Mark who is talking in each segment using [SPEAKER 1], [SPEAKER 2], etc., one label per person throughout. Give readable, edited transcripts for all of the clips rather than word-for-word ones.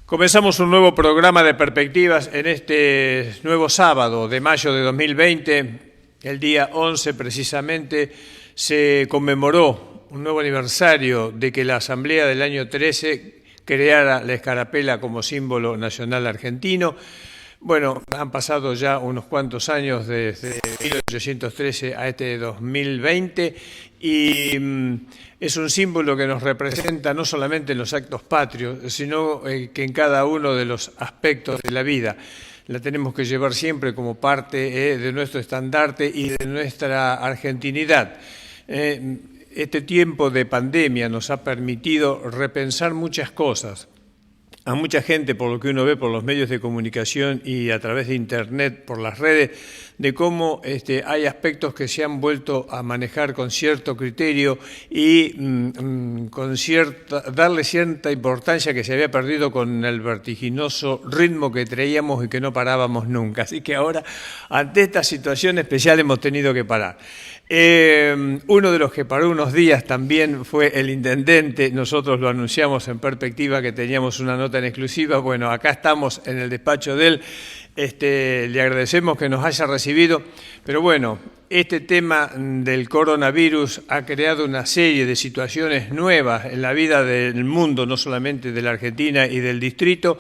[SPEAKER 1] Comenzamos un nuevo programa de Perspectivas en este nuevo sábado de mayo de 2020. El día 11 precisamente se conmemoró un nuevo aniversario de que la Asamblea del año 13 creara la escarapela como símbolo nacional argentino. Bueno, han pasado ya unos cuantos años desde 1813 a este 2020 y es un símbolo que nos representa no solamente en los actos patrios, sino que en cada uno de los aspectos de la vida. La tenemos que llevar siempre como parte de nuestro estandarte y de nuestra argentinidad. Este tiempo de pandemia nos ha permitido repensar muchas cosas. A mucha gente, por lo que uno ve por los medios de comunicación y a través de Internet, por las redes, de cómo hay aspectos que se han vuelto a manejar con cierto criterio y darle cierta importancia que se había perdido con el vertiginoso ritmo que traíamos y que no parábamos nunca. Así que ahora, ante esta situación especial, hemos tenido que parar. Uno de los que paró unos días también fue el intendente. Nosotros lo anunciamos en Perspectiva que teníamos una nota en exclusiva. Bueno, acá estamos en el despacho de él. Le agradecemos que nos haya recibido, pero bueno, este tema del coronavirus ha creado una serie de situaciones nuevas en la vida del mundo, no solamente de la Argentina y del distrito,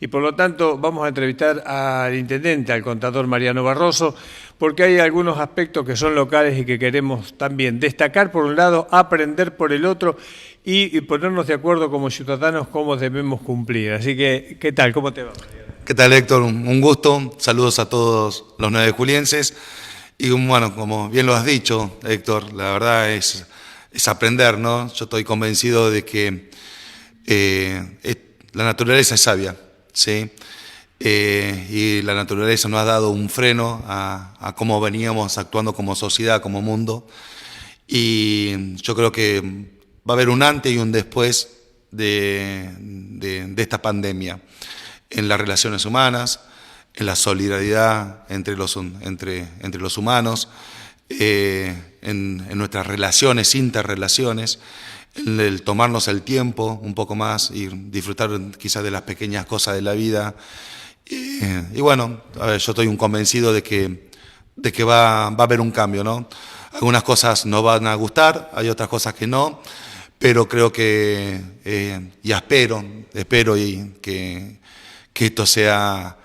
[SPEAKER 1] y por lo tanto vamos a entrevistar al intendente, al contador Mariano Barroso, porque hay algunos aspectos que son locales y que queremos también destacar por un lado, aprender por el otro y ponernos de acuerdo como ciudadanos cómo debemos cumplir. Así que, ¿qué tal? ¿Cómo te va, Mariano?
[SPEAKER 2] ¿Qué tal, Héctor? Un gusto. Saludos a todos los 9 julienses. Y bueno, como bien lo has dicho, Héctor, la verdad es aprender, ¿no? Yo estoy convencido de que la naturaleza es sabia, ¿sí? Y la naturaleza nos ha dado un freno a cómo veníamos actuando como sociedad, como mundo. Y yo creo que va a haber un antes y un después de esta pandemia. En las relaciones humanas, en la solidaridad entre los humanos, en nuestras relaciones, interrelaciones, en el tomarnos el tiempo un poco más y disfrutar quizás de las pequeñas cosas de la vida. Y bueno, yo estoy convencido de que va a haber un cambio, ¿no? Algunas cosas nos van a gustar, hay otras cosas que no, pero creo que, y espero y que esto sea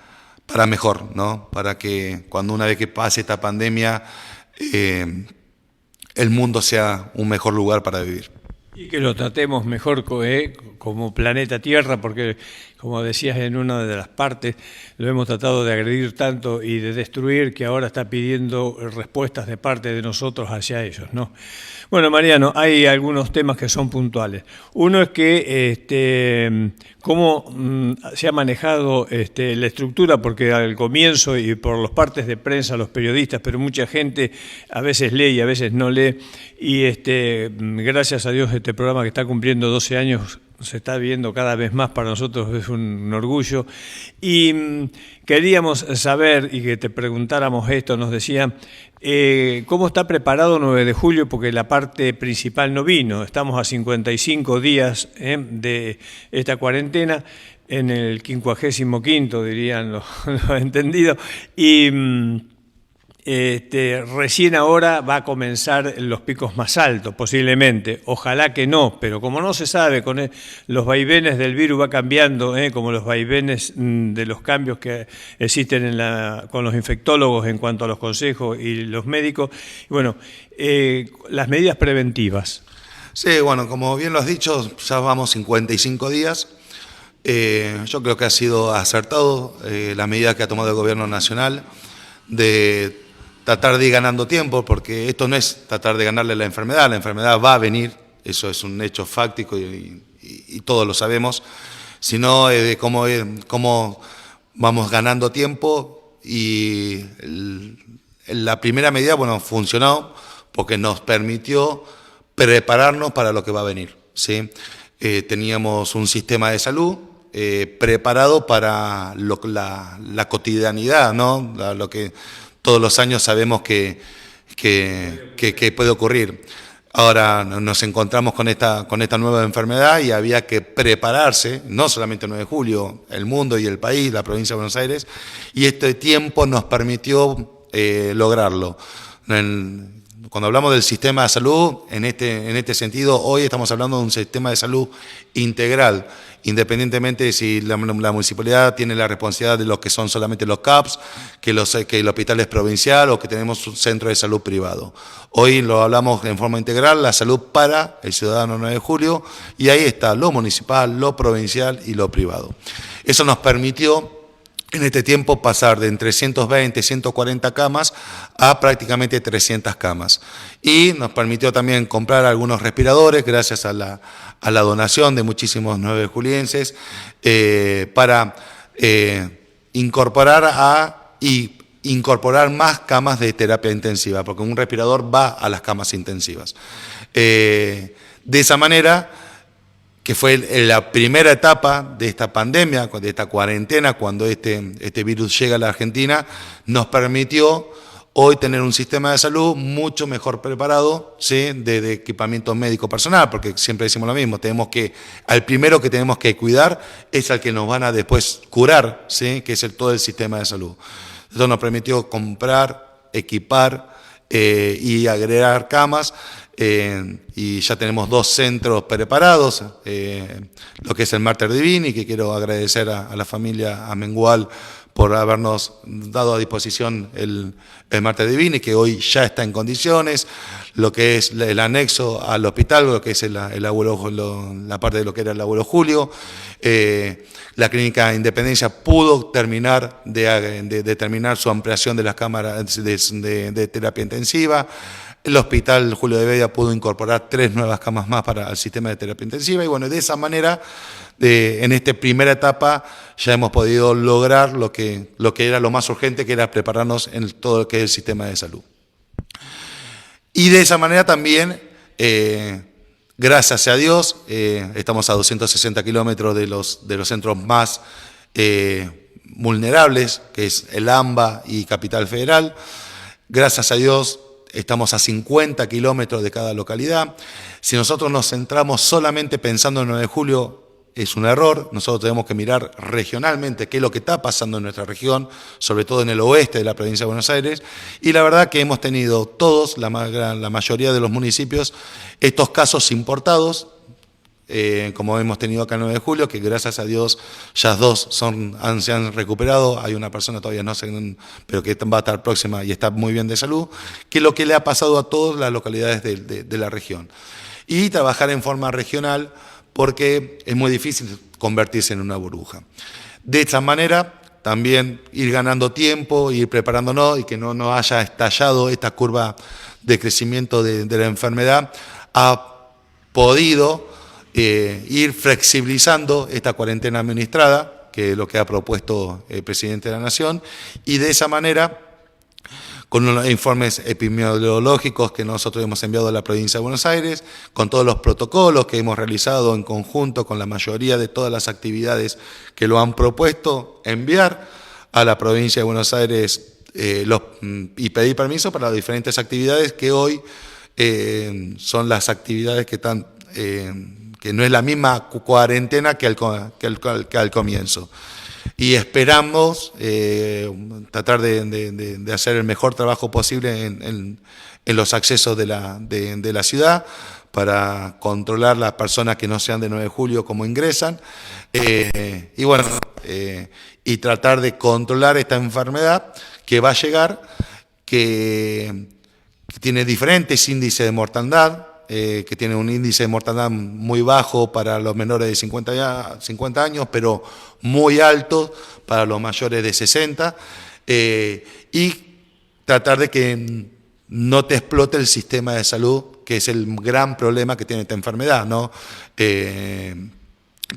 [SPEAKER 2] para mejor, ¿no? Para que una vez que pase esta pandemia, el mundo sea un mejor lugar para vivir.
[SPEAKER 1] Y que lo tratemos mejor como planeta Tierra, porque, como decías en una de las partes, lo hemos tratado de agredir tanto y de destruir que ahora está pidiendo respuestas de parte de nosotros hacia ellos, ¿no? Bueno, Mariano, hay algunos temas que son puntuales. Uno es que cómo se ha manejado la estructura, porque al comienzo y por las partes de prensa, los periodistas, pero mucha gente a veces lee y a veces no lee, y gracias a Dios este programa que está cumpliendo 12 años se está viendo cada vez más, para nosotros es un orgullo. Y queríamos saber, y que te preguntáramos esto, nos decían, ¿cómo está preparado 9 de julio? Porque la parte principal no vino, estamos a 55 días de esta cuarentena, en el 55º, dirían los entendidos, y recién ahora va a comenzar los picos más altos, posiblemente. Ojalá que no, pero como no se sabe, con los vaivenes del virus va cambiando, como los vaivenes de los cambios que existen con los infectólogos en cuanto a los consejos y los médicos. Bueno, las medidas preventivas.
[SPEAKER 2] Sí, bueno, como bien lo has dicho, ya vamos 55 días. Yo creo que ha sido acertado la medida que ha tomado el gobierno nacional de tratar de ir ganando tiempo, porque esto no es tratar de ganarle la enfermedad va a venir, eso es un hecho fáctico y todos lo sabemos, sino de cómo vamos ganando tiempo. Y la primera medida, bueno, funcionó porque nos permitió prepararnos para lo que va a venir, ¿sí? Teníamos un sistema de salud preparado para la cotidianidad, ¿no? Lo que todos los años sabemos que puede ocurrir. Ahora nos encontramos con esta nueva enfermedad y había que prepararse, no solamente el 9 de julio, el mundo y el país, la provincia de Buenos Aires, y este tiempo nos permitió lograrlo. Cuando hablamos del sistema de salud, en este sentido, hoy estamos hablando de un sistema de salud integral, independientemente de si la municipalidad tiene la responsabilidad de lo que son solamente los CAPS, que el hospital es provincial o que tenemos un centro de salud privado. Hoy lo hablamos en forma integral, la salud para el ciudadano 9 de julio, y ahí está lo municipal, lo provincial y lo privado. Eso nos permitió en este tiempo pasar de entre 120, 140 camas a prácticamente 300 camas. Y nos permitió también comprar algunos respiradores gracias a la donación de muchísimos 9 julienses para incorporar más camas de terapia intensiva, porque un respirador va a las camas intensivas. De esa manera, que fue la primera etapa de esta pandemia, de esta cuarentena, cuando este virus llega a la Argentina, nos permitió hoy tener un sistema de salud mucho mejor preparado, ¿sí?, de equipamiento médico personal, porque siempre decimos lo mismo, al primero que tenemos que cuidar es al que nos van a después curar, ¿sí?, que es todo el sistema de salud. Esto nos permitió comprar, equipar y agregar camas. Y ya tenemos 2 centros preparados, lo que es el Mater Divini, que quiero agradecer a la familia Amengual por habernos dado a disposición el Mater Divini, que hoy ya está en condiciones, lo que es el anexo al hospital, lo que es la parte de lo que era el abuelo Julio. La Clínica Independencia pudo terminar de terminar su ampliación de las cámaras de terapia intensiva. El Hospital Julio de Bedia pudo incorporar 3 nuevas camas más para el sistema de terapia intensiva y bueno, de esa manera, en esta primera etapa ya hemos podido lograr lo que era lo más urgente, que era prepararnos en todo lo que es el sistema de salud. Y de esa manera también, gracias a Dios, estamos a 260 kilómetros de los centros más vulnerables, que es el AMBA y Capital Federal. Gracias a Dios, estamos a 50 kilómetros de cada localidad. Si nosotros nos centramos solamente pensando en 9 de julio, es un error. Nosotros tenemos que mirar regionalmente qué es lo que está pasando en nuestra región, sobre todo en el oeste de la provincia de Buenos Aires. Y la verdad que hemos tenido todos, la mayoría de los municipios, estos casos importados, como hemos tenido acá el 9 de julio, que gracias a Dios ya 2 se han recuperado, hay una persona todavía no sé, pero que va a estar próxima y está muy bien de salud, que es lo que le ha pasado a todas las localidades de la región. Y trabajar en forma regional, porque es muy difícil convertirse en una burbuja. De esta manera, también ir ganando tiempo, ir preparándonos y que no nos haya estallado esta curva de crecimiento de la enfermedad, ha podido ir flexibilizando esta cuarentena administrada, que es lo que ha propuesto el presidente de la Nación, y de esa manera, con unos informes epidemiológicos que nosotros hemos enviado a la provincia de Buenos Aires, con todos los protocolos que hemos realizado en conjunto con la mayoría de todas las actividades que lo han propuesto, enviar a la provincia de Buenos Aires y pedir permiso para las diferentes actividades que hoy son las actividades que están que no es la misma cuarentena que al comienzo. Y esperamos tratar de hacer el mejor trabajo posible en los accesos de la ciudad para controlar las personas que no sean de 9 de julio como ingresan. Y bueno, y tratar de controlar esta enfermedad que va a llegar, que tiene diferentes índices de mortandad, que tiene un índice de mortandad muy bajo para los menores de 50 años, pero muy alto para los mayores de 60, y tratar de que no te explote el sistema de salud, que es el gran problema que tiene esta enfermedad, ¿no? Que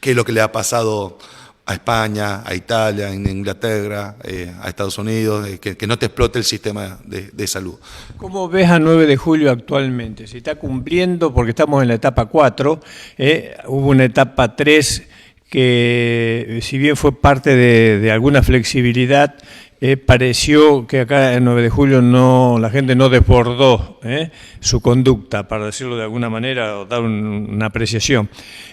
[SPEAKER 2] es lo que le ha pasado a España, a Italia, a Inglaterra, a Estados Unidos, que no te explote el sistema de salud.
[SPEAKER 1] ¿Cómo ves a 9 de julio actualmente? ¿Se está cumpliendo? Porque estamos en la etapa 4, hubo una etapa 3 que si bien fue parte de alguna flexibilidad, pareció que acá en 9 de julio la gente no desbordó su conducta, para decirlo de alguna manera, o dar una apreciación.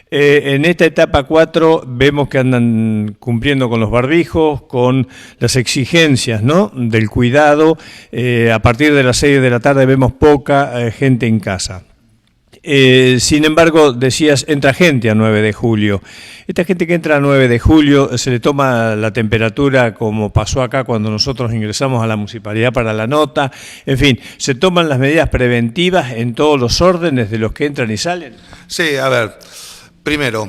[SPEAKER 1] En esta etapa 4 vemos que andan cumpliendo con los barbijos, con las exigencias, ¿no?, del cuidado. A partir de las 6 de la tarde vemos poca gente en casa. Sin embargo, decías, entra gente a 9 de julio. Esta gente que entra a 9 de julio se le toma la temperatura, como pasó acá cuando nosotros ingresamos a la municipalidad para la nota. En fin, ¿se toman las medidas preventivas en todos los órdenes de los que entran y salen?
[SPEAKER 2] Sí, a ver, primero,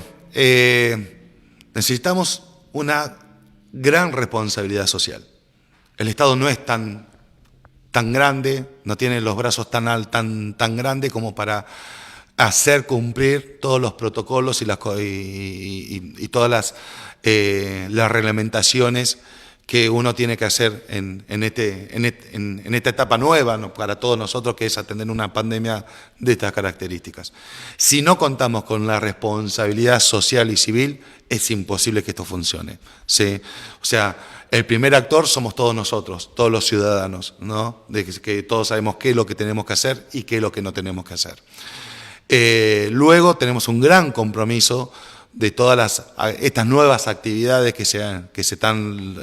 [SPEAKER 2] necesitamos una gran responsabilidad social. El Estado no es tan grande, no tiene los brazos tan grandes como para hacer cumplir todos los protocolos y todas las reglamentaciones que uno tiene que hacer en esta etapa nueva, ¿no?, para todos nosotros, que es atender una pandemia de estas características. Si no contamos con la responsabilidad social y civil, es imposible que esto funcione, ¿sí? O sea, el primer actor somos todos nosotros, todos los ciudadanos, ¿no?, de que todos sabemos qué es lo que tenemos que hacer y qué es lo que no tenemos que hacer. Luego tenemos un gran compromiso de todas estas nuevas actividades que se están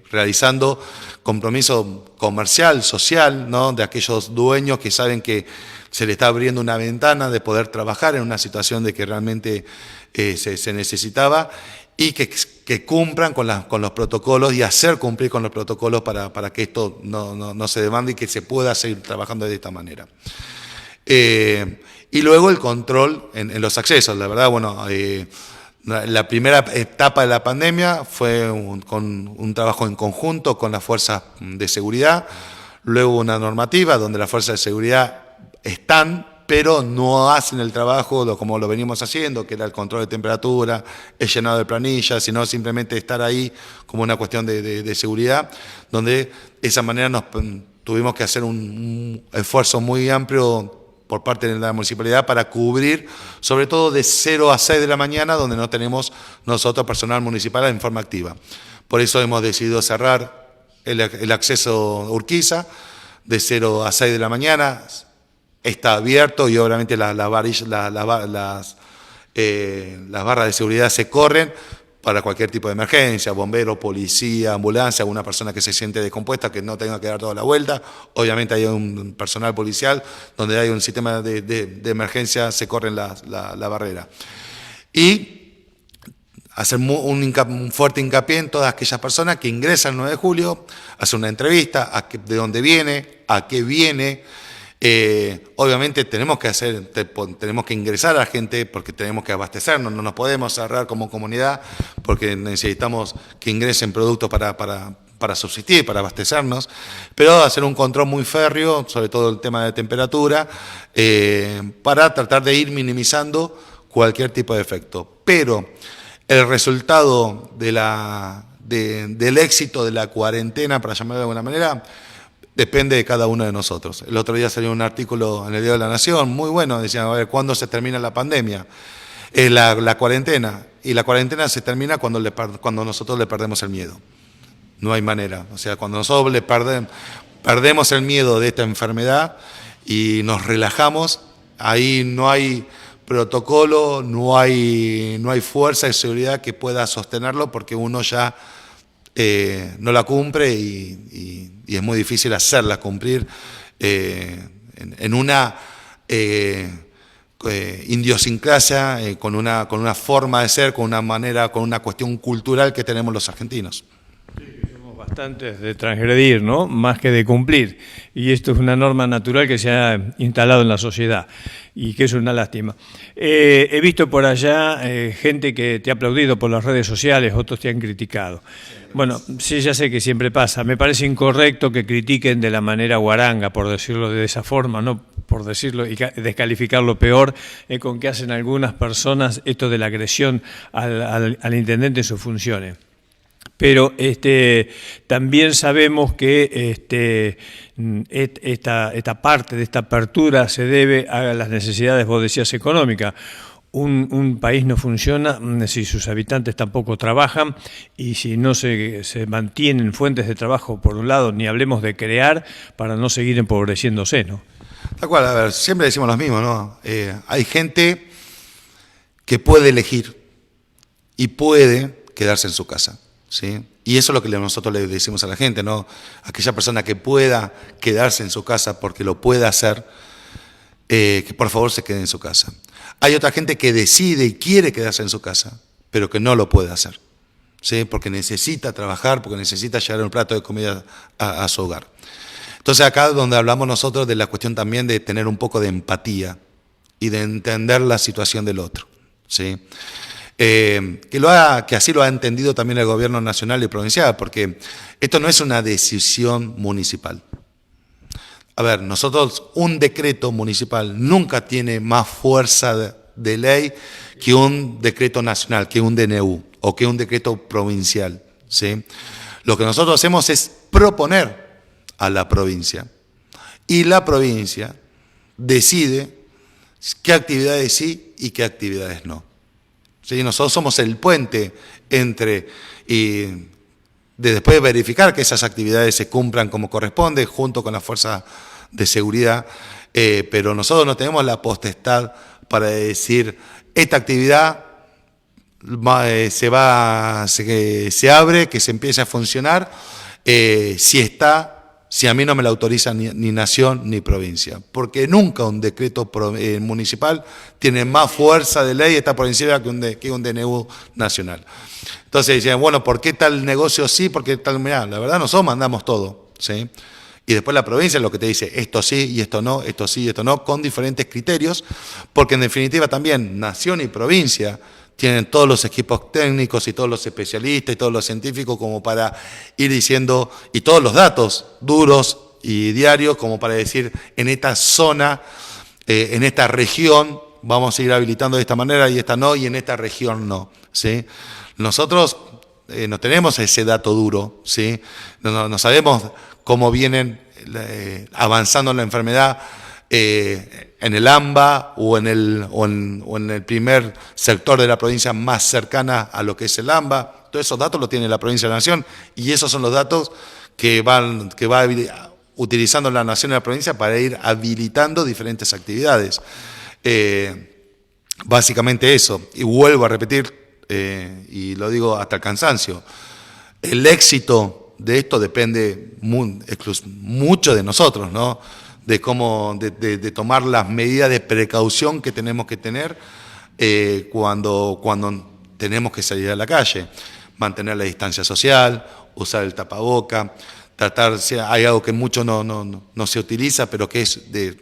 [SPEAKER 2] realizando, compromiso comercial, social, ¿no?, de aquellos dueños que saben que se les está abriendo una ventana de poder trabajar en una situación de que realmente se necesitaba, y que cumplan con los protocolos y hacer cumplir con los protocolos para que esto no se demande y que se pueda seguir trabajando de esta manera. Y luego el control en los accesos. La verdad, bueno, la primera etapa de la pandemia fue con un trabajo en conjunto con las fuerzas de seguridad. Luego una normativa donde las fuerzas de seguridad están, pero no hacen el trabajo como lo venimos haciendo, que era el control de temperatura, el llenado de planillas, sino simplemente estar ahí como una cuestión de seguridad, donde de esa manera tuvimos que hacer un esfuerzo muy amplio por parte de la municipalidad para cubrir, sobre todo de 0 a 6 de la mañana, donde no tenemos nosotros personal municipal en forma activa. Por eso hemos decidido cerrar el acceso Urquiza de 0 a 6 de la mañana. Está abierto y obviamente las barras de seguridad se corren para cualquier tipo de emergencia, bombero, policía, ambulancia, alguna persona que se siente descompuesta, que no tenga que dar toda la vuelta. Obviamente hay un personal policial, donde hay un sistema de emergencia, se corren la barrera. Y hacer un fuerte hincapié en todas aquellas personas que ingresan el 9 de julio, hacer una entrevista, de dónde viene, a qué viene. Obviamente tenemos que ingresar a la gente porque tenemos que abastecernos, no nos podemos cerrar como comunidad porque necesitamos que ingresen productos para subsistir, para abastecernos, pero hacer un control muy férreo, sobre todo el tema de temperatura, para tratar de ir minimizando cualquier tipo de efecto. Pero el resultado del éxito de la cuarentena, para llamarlo de alguna manera, depende de cada uno de nosotros. El otro día salió un artículo en el Diario de la Nación, muy bueno, decían, a ver, ¿cuándo se termina la pandemia? La cuarentena. Y la cuarentena se termina cuando nosotros le perdemos el miedo. No hay manera. O sea, cuando nosotros perdemos el miedo de esta enfermedad y nos relajamos, ahí no hay protocolo, no hay fuerza de seguridad que pueda sostenerlo, porque uno ya no la cumple y es muy difícil hacerla cumplir en una idiosincrasia, con una forma de ser, con una manera, con una cuestión cultural que tenemos los argentinos.
[SPEAKER 1] Somos bastantes de transgredir, ¿no?, más que de cumplir, y esto es una norma natural que se ha instalado en la sociedad y que es una lástima. He visto por allá gente que te ha aplaudido por las redes sociales, otros te han criticado. Bueno, sí, ya sé que siempre pasa. Me parece incorrecto que critiquen de la manera guaranga, por decirlo de esa forma, no por decirlo y descalificarlo peor, con que hacen algunas personas esto de la agresión al intendente en sus funciones. Pero también sabemos que esta parte de esta apertura se debe a las necesidades, vos decías, económicas. un país no funciona si sus habitantes tampoco trabajan y si no se mantienen fuentes de trabajo por un lado, ni hablemos de crear para no seguir empobreciéndose, ¿no?
[SPEAKER 2] Tal cual, a ver, siempre decimos lo mismo, ¿no? Hay gente que puede elegir y puede quedarse en su casa, ¿sí? Y eso es lo que nosotros le decimos a la gente, ¿no? Aquella persona que pueda quedarse en su casa porque lo pueda hacer, que por favor se quede en su casa. Hay otra gente que decide y quiere quedarse en su casa, pero que no lo puede hacer, ¿sí? Porque necesita trabajar, porque necesita llevar un plato de comida a su hogar. Entonces acá es donde hablamos nosotros de la cuestión también de tener un poco de empatía y de entender la situación del otro, ¿sí? Que así lo ha entendido también el gobierno nacional y provincial, porque esto no es una decisión municipal. A ver, nosotros, un decreto municipal nunca tiene más fuerza de ley que un decreto nacional, que un DNU o que un decreto provincial, ¿sí? Lo que nosotros hacemos es proponer a la provincia y la provincia decide qué actividades sí y qué actividades no. ¿Sí? Nosotros somos el puente entre después de verificar que esas actividades se cumplan como corresponde, junto con la fuerza de seguridad, pero nosotros no tenemos la potestad para decir esta actividad se abre, que se empiece a funcionar, si a mí no me la autoriza ni nación ni provincia, porque nunca un decreto municipal tiene más fuerza de ley esta provincial que un DNU nacional. Entonces decían, bueno, ¿por qué tal negocio sí? ¿Por qué tal? Mirá, la verdad nosotros mandamos todo, ¿sí? Y después la provincia es lo que te dice, esto sí y esto no, esto sí y esto no, con diferentes criterios, porque en definitiva también nación y provincia tienen todos los equipos técnicos y todos los especialistas y todos los científicos como para ir diciendo, y todos los datos duros y diarios como para decir, en esta zona, en esta región, vamos a ir habilitando de esta manera y esta no, y en esta región no, ¿sí? Nosotros no tenemos ese dato duro, ¿sí? No sabemos cómo vienen avanzando la enfermedad en el AMBA o en el primer sector de la provincia más cercana a lo que es el AMBA. Todos esos datos los tiene la provincia de la Nación y esos son los datos que va utilizando la Nación y la provincia para ir habilitando diferentes actividades. Básicamente eso. Y vuelvo a repetir, y lo digo hasta el cansancio, el éxito de esto depende mucho de nosotros, ¿no? De cómo, de tomar las medidas de precaución que tenemos que tener cuando tenemos que salir a la calle. Mantener la distancia social, usar el tapaboca, hay algo que mucho no se utiliza, pero que es de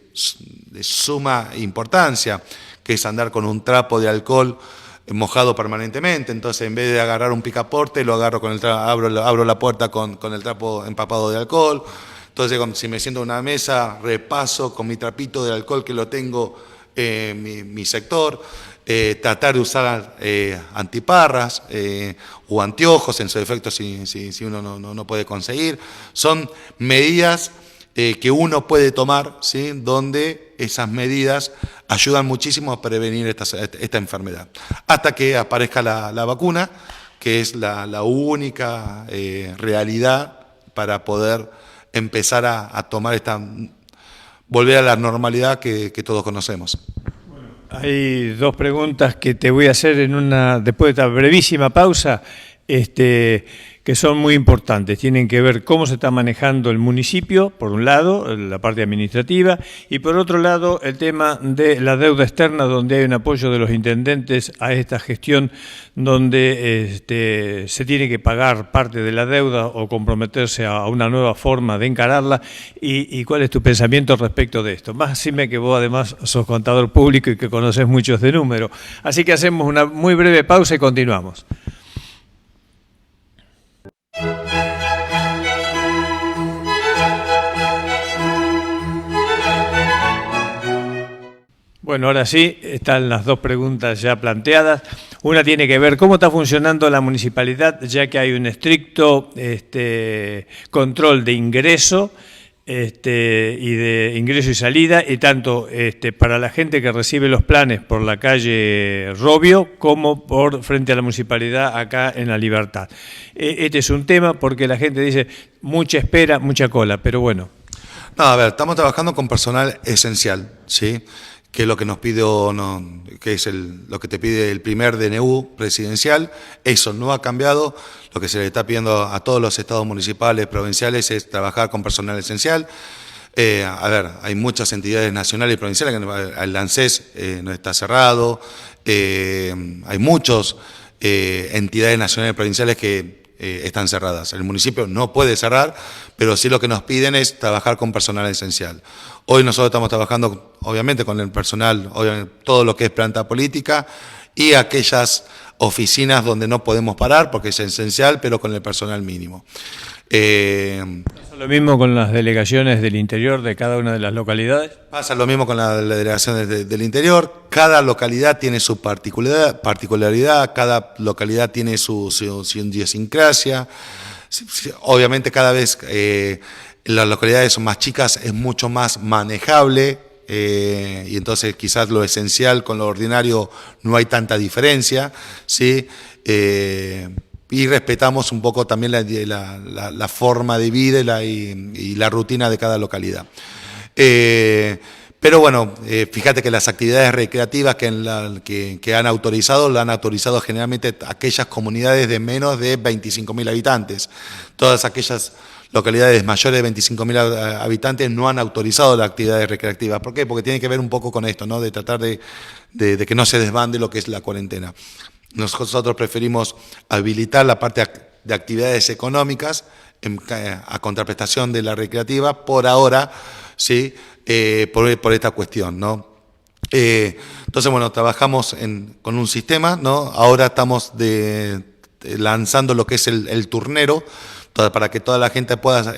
[SPEAKER 2] suma importancia, que es andar con un trapo de alcohol mojado permanentemente. Entonces, en vez de agarrar un picaporte, lo agarro con abro la puerta con el trapo empapado de alcohol. Entonces, si me siento en una mesa, repaso con mi trapito de alcohol que lo tengo en mi sector, tratar de usar antiparras o anteojos, en su defecto si uno no puede conseguir. Son medidas que uno puede tomar, ¿sí? Donde esas medidas ayudan muchísimo a prevenir esta enfermedad. Hasta que aparezca la vacuna, que es la única realidad para poder empezar a tomar volver a la normalidad que todos conocemos.
[SPEAKER 1] Hay dos preguntas que te voy a hacer después de esta brevísima pausa, que son muy importantes. Tienen que ver cómo se está manejando el municipio, por un lado, la parte administrativa, y por otro lado, el tema de la deuda externa, donde hay un apoyo de los intendentes a esta gestión, donde se tiene que pagar parte de la deuda o comprometerse a una nueva forma de encararla. ¿Y cuál es tu pensamiento respecto de esto? Más decime que vos además sos contador público y que conocés muchos de números. Así que hacemos una muy breve pausa y continuamos. Bueno, ahora sí, están las dos preguntas ya planteadas. Una tiene que ver cómo está funcionando la municipalidad, ya que hay un estricto control de ingreso y de ingreso y salida, y tanto para la gente que recibe los planes por la calle Robio como por frente a la municipalidad acá en La Libertad. Este es un tema porque la gente dice mucha espera, mucha cola, pero bueno.
[SPEAKER 2] No, a ver, estamos trabajando con personal esencial, ¿sí? Que es lo que nos pide, que es lo que te pide el primer DNU presidencial. Eso no ha cambiado. Lo que se le está pidiendo a todos los estados municipales, provinciales, es trabajar con personal esencial. A ver, hay muchas entidades nacionales y provinciales, el ANSES no está cerrado, hay muchas entidades nacionales y provinciales que están cerradas. El municipio no puede cerrar, pero sí lo que nos piden es trabajar con personal esencial. Hoy nosotros estamos trabajando, obviamente, con el personal, obviamente, todo lo que es planta política y aquellas oficinas donde no podemos parar porque es esencial, pero con el personal mínimo.
[SPEAKER 1] ¿Lo mismo con las delegaciones del interior de cada una de las localidades?
[SPEAKER 2] Pasa lo mismo con las delegaciones del interior. Cada localidad tiene su particularidad, cada localidad tiene su idiosincrasia. Obviamente cada vez las localidades son más chicas, es mucho más manejable y entonces quizás lo esencial con lo ordinario no hay tanta diferencia, ¿sí? Y respetamos un poco también la forma de vida y la rutina de cada localidad. Pero bueno, fíjate que las actividades recreativas que han autorizado, lo han autorizado generalmente aquellas comunidades de menos de 25.000 habitantes. Todas aquellas localidades mayores de 25.000 habitantes no han autorizado las actividades recreativas. ¿Por qué? Porque tiene que ver un poco con esto, ¿no? De tratar de que no se desbande lo que es la cuarentena. Nosotros preferimos habilitar la parte de actividades económicas a contraprestación de la recreativa por ahora, ¿sí? Por esta cuestión, ¿no? Entonces, bueno, trabajamos con un sistema, ¿no? Ahora estamos lanzando lo que es el turnero, para que toda la gente pueda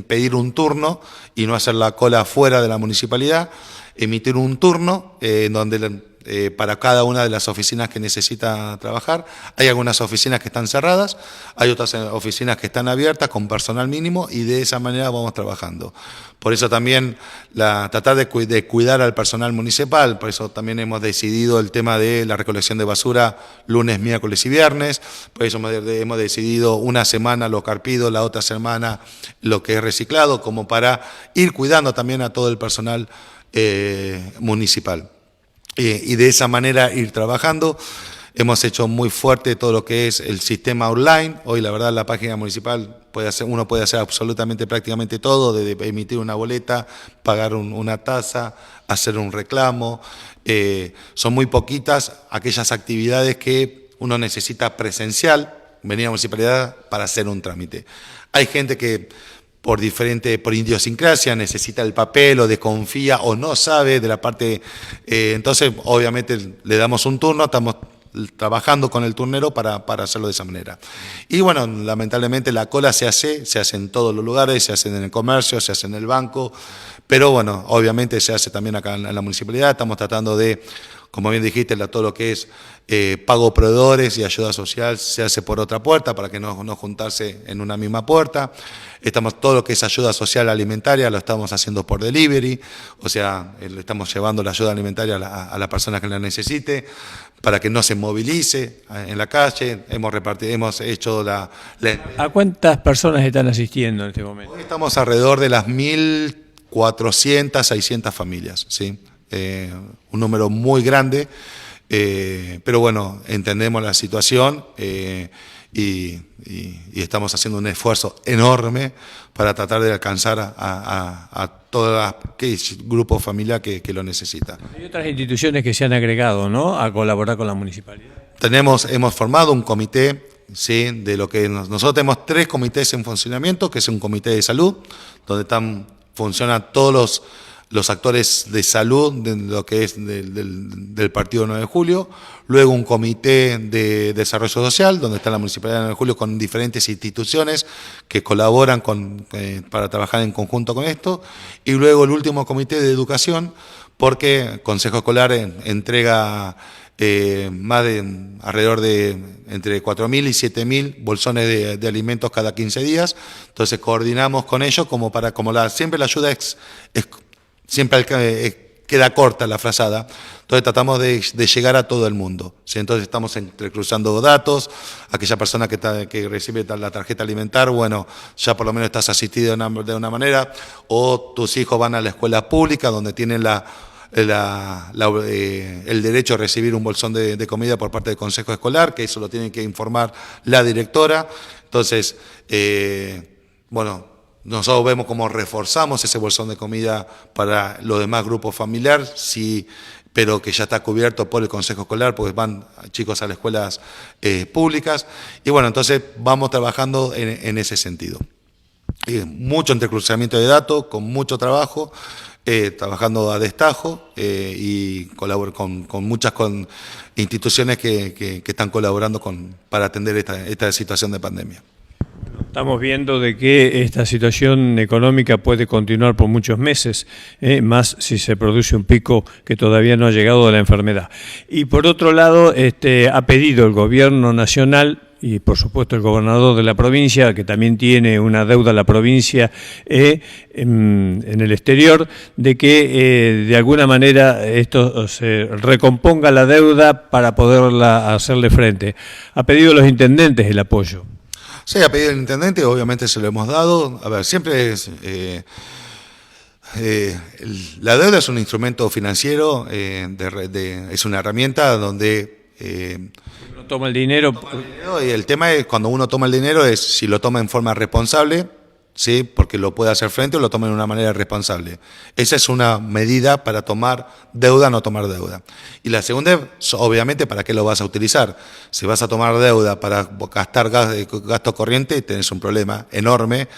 [SPEAKER 2] pedir un turno y no hacer la cola fuera de la municipalidad, emitir un turno donde para cada una de las oficinas que necesita trabajar. Hay algunas oficinas que están cerradas, hay otras oficinas que están abiertas con personal mínimo y de esa manera vamos trabajando. Por eso también tratar de cuidar al personal municipal, por eso también hemos decidido el tema de la recolección de basura lunes, miércoles y viernes, por eso hemos decidido una semana lo carpido, la otra semana lo que es reciclado, como para ir cuidando también a todo el personal municipal. Y de esa manera ir trabajando. Hemos hecho muy fuerte todo lo que es el sistema online. Hoy la verdad la página municipal uno puede hacer absolutamente prácticamente todo, desde emitir una boleta, pagar una tasa, hacer un reclamo. Son muy poquitas aquellas actividades que uno necesita presencial, venir a la municipalidad para hacer un trámite. Hay gente que por idiosincrasia necesita el papel o desconfía o no sabe de la parte, entonces obviamente le damos un turno, estamos trabajando con el turnero para hacerlo de esa manera. Y bueno, lamentablemente la cola se hace en todos los lugares, se hace en el comercio, se hace en el banco, pero bueno, obviamente se hace también acá en la municipalidad. Estamos tratando de, como bien dijiste, todo lo que es pago proveedores y ayuda social se hace por otra puerta para que no juntarse en una misma puerta. Todo lo que es ayuda social alimentaria lo estamos haciendo por delivery, o sea, le estamos llevando la ayuda alimentaria a las personas que la necesite, para que no se movilice en la calle. Hemos hecho
[SPEAKER 1] ¿A cuántas personas están asistiendo en este momento?
[SPEAKER 2] Hoy estamos alrededor de las 1.400, 600 familias, ¿sí? Un número muy grande, pero bueno, entendemos la situación y estamos haciendo un esfuerzo enorme para tratar de alcanzar a todo aquel grupo familiar que lo necesita.
[SPEAKER 1] Hay otras instituciones que se han agregado, ¿no?, a colaborar con la municipalidad.
[SPEAKER 2] Hemos formado un comité, ¿sí? De lo que nosotros tenemos 3 comités en funcionamiento, que es un comité de salud, donde funcionan todos los actores de salud de lo que es del Partido 9 de Julio, luego un comité de desarrollo social, donde está la Municipalidad de 9 de Julio con diferentes instituciones que colaboran para trabajar en conjunto con esto, y luego el último comité de educación, porque el Consejo Escolar entrega más de alrededor de entre 4.000 y 7.000 bolsones de alimentos cada 15 días. Entonces coordinamos con ellos siempre la ayuda siempre queda corta la frazada. Entonces tratamos de llegar a todo el mundo, ¿sí? Entonces estamos entrecruzando datos. Aquella persona que recibe la tarjeta alimentar, bueno, ya por lo menos estás asistido de una manera, o tus hijos van a la escuela pública donde tienen el derecho a recibir un bolsón de comida por parte del Consejo Escolar, que eso lo tiene que informar la directora. Entonces, bueno, nosotros vemos cómo reforzamos ese bolsón de comida para los demás grupos familiares, pero que ya está cubierto por el Consejo Escolar, porque van chicos a las escuelas públicas. Y bueno, entonces vamos trabajando en ese sentido. Mucho entrecruzamiento de datos, con mucho trabajo, trabajando a destajo y con muchas instituciones que están colaborando para atender esta situación de pandemia.
[SPEAKER 1] Estamos viendo de que esta situación económica puede continuar por muchos meses, más si se produce un pico que todavía no ha llegado de la enfermedad. Y por otro lado, ha pedido el gobierno nacional y por supuesto el gobernador de la provincia, que también tiene una deuda la provincia en el exterior, de que de alguna manera esto se recomponga la deuda para poderla hacerle frente. Ha pedido a los intendentes el apoyo.
[SPEAKER 2] Sí, ha pedido el intendente, obviamente se lo hemos dado. A ver, siempre la deuda es un instrumento financiero, es una herramienta donde
[SPEAKER 1] uno toma el dinero.
[SPEAKER 2] Y el tema es, cuando uno toma el dinero, es si lo toma en forma responsable, ¿sí? Porque lo puede hacer frente o lo toma de una manera responsable. Esa es una medida para tomar deuda, no tomar deuda. Y la segunda, obviamente, ¿para qué lo vas a utilizar? Si vas a tomar deuda para gastar gasto corriente, tenés un problema enorme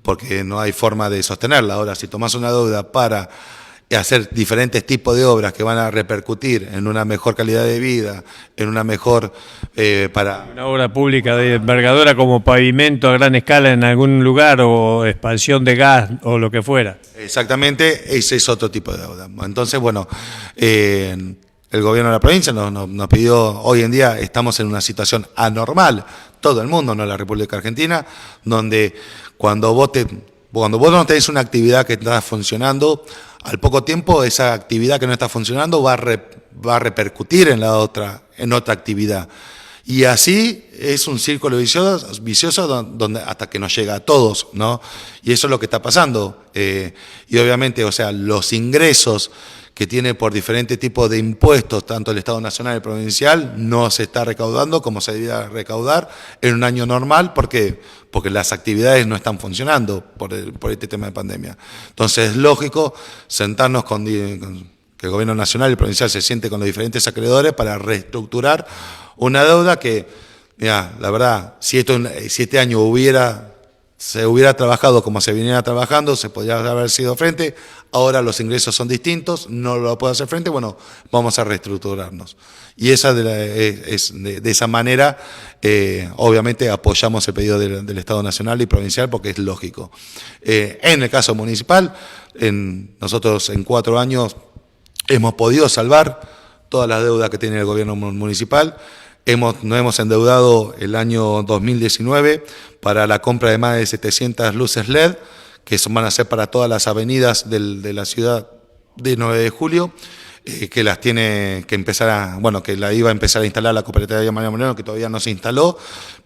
[SPEAKER 2] porque no hay forma de sostenerla. Ahora, si tomas una deuda para hacer diferentes tipos de obras que van a repercutir en una mejor calidad de vida, en una mejor
[SPEAKER 1] una obra pública de envergadura como pavimento a gran escala en algún lugar o expansión de gas o lo que fuera.
[SPEAKER 2] Exactamente, ese es otro tipo de deuda. Entonces, bueno, el gobierno de la provincia nos pidió, hoy en día estamos en una situación anormal, todo el mundo, no la República Argentina, donde cuando vos no tenés una actividad que está funcionando, al poco tiempo esa actividad que no está funcionando va a repercutir en otra actividad. Y así es un círculo vicioso donde hasta que nos llega a todos, ¿no? Y eso es lo que está pasando. Y obviamente, o sea, los ingresos que tiene por diferentes tipos de impuestos, tanto el Estado Nacional y el provincial, no se está recaudando como se debería recaudar en un año normal. ¿Por qué? Porque las actividades no están funcionando por este tema de pandemia. Entonces es lógico sentarnos que el gobierno nacional y el provincial se siente con los diferentes acreedores para reestructurar una deuda que, mira, la verdad, si este año se hubiera trabajado como se viniera trabajando, se podría haber sido frente. Ahora los ingresos son distintos, no lo puedo hacer frente, bueno, vamos a reestructurarnos. Y de esa manera, obviamente, apoyamos el pedido del Estado Nacional y provincial porque es lógico. En el caso municipal, nosotros en 4 años hemos podido salvar todas las deudas que tiene el gobierno municipal. Nos hemos endeudado el año 2019 para la compra de más de 700 luces LED, que van a ser para todas las avenidas de la ciudad de 9 de julio, que las tiene que empezar que la iba a empezar a instalar la cooperativa de María Moreno, que todavía no se instaló,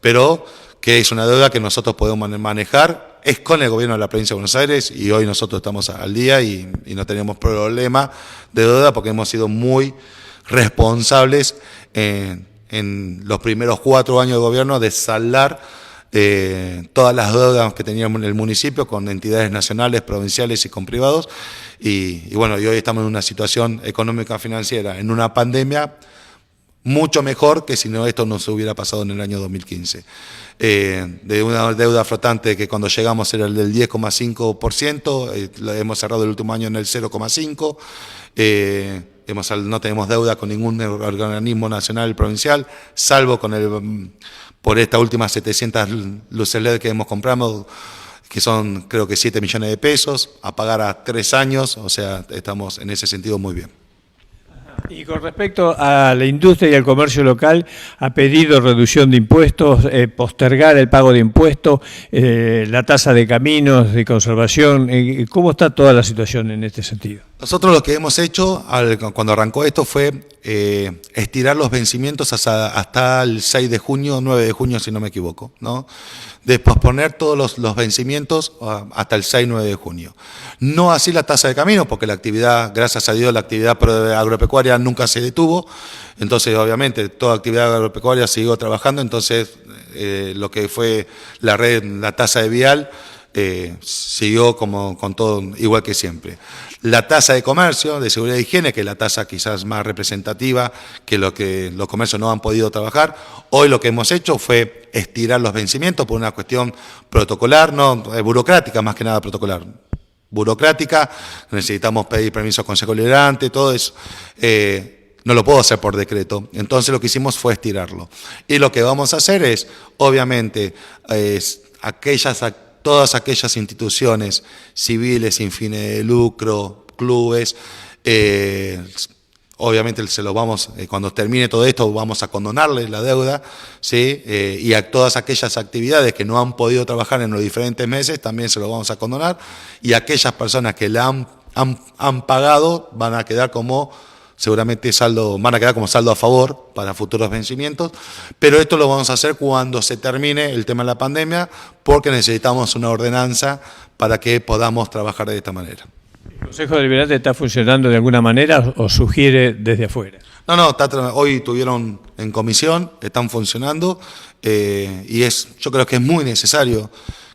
[SPEAKER 2] pero que es una deuda que nosotros podemos manejar, es con el gobierno de la provincia de Buenos Aires, y hoy nosotros estamos al día y no tenemos problema de deuda porque hemos sido muy responsables en los primeros 4 años de gobierno de saldar todas las deudas que teníamos en el municipio con entidades nacionales, provinciales y con privados. Y hoy estamos en una situación económica financiera, en una pandemia, mucho mejor que si no esto no se hubiera pasado en el año 2015. De una deuda flotante que cuando llegamos era el del 10,5%, hemos cerrado el último año en el 0,5%. No tenemos deuda con ningún organismo nacional y provincial, salvo por estas últimas 700 luces LED que hemos comprado, que son creo que 7 millones de pesos, a pagar a 3 años, o sea, estamos en ese sentido muy bien.
[SPEAKER 1] Y con respecto a la industria y al comercio local, ha pedido reducción de impuestos, postergar el pago de impuestos, la tasa de caminos, de conservación. ¿Cómo está toda la situación en este sentido?
[SPEAKER 2] Nosotros lo que hemos hecho cuando arrancó esto fue estirar los vencimientos hasta el 6 de junio, 9 de junio, si no me equivoco, ¿no? De posponer todos los vencimientos hasta el 6-9 de junio. No así la tasa de camino, porque la actividad, gracias a Dios, la actividad agropecuaria nunca se detuvo. Entonces, obviamente, toda actividad agropecuaria siguió trabajando. Entonces, lo que fue la red, la tasa de vial, siguió como con todo igual que siempre. La tasa de comercio, de seguridad e higiene, que es la tasa quizás más representativa que los comercios no han podido trabajar, hoy lo que hemos hecho fue estirar los vencimientos por una cuestión protocolar, no burocrática, más que nada protocolar. Burocrática, necesitamos pedir permiso al Consejo Deliberante, todo eso. No lo puedo hacer por decreto. Entonces lo que hicimos fue estirarlo. Y lo que vamos a hacer es, obviamente, todas aquellas instituciones civiles sin fines de lucro, clubes, obviamente cuando termine todo esto vamos a condonarles la deuda, ¿sí? Y a todas aquellas actividades que no han podido trabajar en los diferentes meses también se lo vamos a condonar, y aquellas personas que la han pagado van a quedar como seguramente van a quedar como saldo a favor para futuros vencimientos, pero esto lo vamos a hacer cuando se termine el tema de la pandemia, porque necesitamos una ordenanza para que podamos trabajar de esta manera.
[SPEAKER 1] ¿El Consejo Deliberante está funcionando de alguna manera o sugiere desde afuera?
[SPEAKER 2] No, hoy tuvieron en comisión, están funcionando, y yo creo que es muy necesario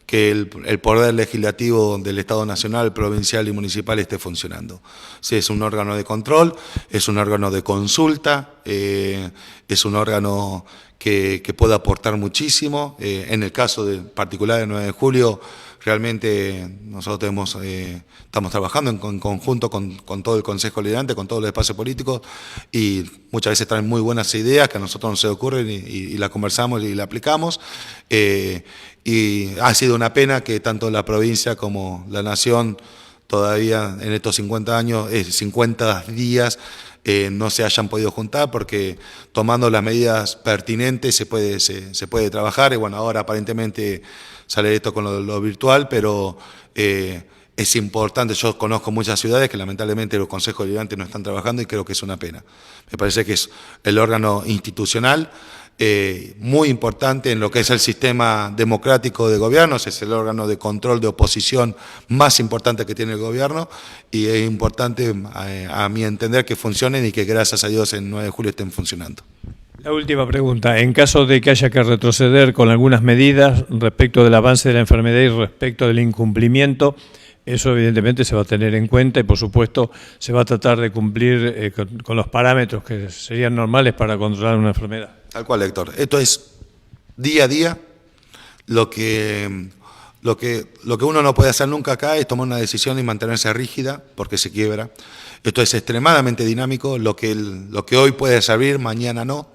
[SPEAKER 2] que el poder legislativo del Estado Nacional, provincial y municipal esté funcionando. Sí, es un órgano de control, es un órgano de consulta, es un órgano que puede aportar muchísimo. En el caso particular del 9 de julio, realmente nosotros estamos trabajando en conjunto con todo el Consejo Deliberante, con todos los espacios políticos, y muchas veces traen muy buenas ideas que a nosotros nos se ocurren y la conversamos y la aplicamos. Y ha sido una pena que tanto la provincia como la nación todavía en estos 50 días no se hayan podido juntar, porque tomando las medidas pertinentes se puede trabajar. Y bueno, ahora aparentemente sale esto con lo virtual, pero es importante. Yo conozco muchas ciudades que lamentablemente los consejos deliberantes no están trabajando, y creo que es una pena. Me parece que es el órgano institucional muy importante en lo que es el sistema democrático de gobiernos, es el órgano de control de oposición más importante que tiene el gobierno, y es importante, a mi entender, que funcionen y que gracias a Dios en 9 de julio estén funcionando.
[SPEAKER 1] La última pregunta, en caso de que haya que retroceder con algunas medidas respecto del avance de la enfermedad y respecto del incumplimiento, eso evidentemente se va a tener en cuenta y por supuesto se va a tratar de cumplir con los parámetros que serían normales para controlar una enfermedad.
[SPEAKER 2] Tal cual, Héctor. Esto es día a día. Lo que uno no puede hacer nunca acá es tomar una decisión y mantenerse rígida, porque se quiebra. Esto es extremadamente dinámico. Lo que hoy puede servir, mañana no.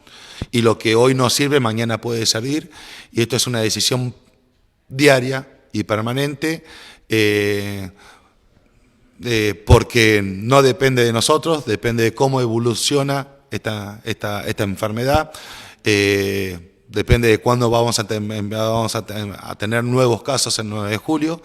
[SPEAKER 2] Y lo que hoy no sirve, mañana puede servir. Y esto es una decisión diaria y permanente, porque no depende de nosotros, depende de cómo evoluciona esta enfermedad, depende de cuándo vamos a tener nuevos casos el 9 de julio,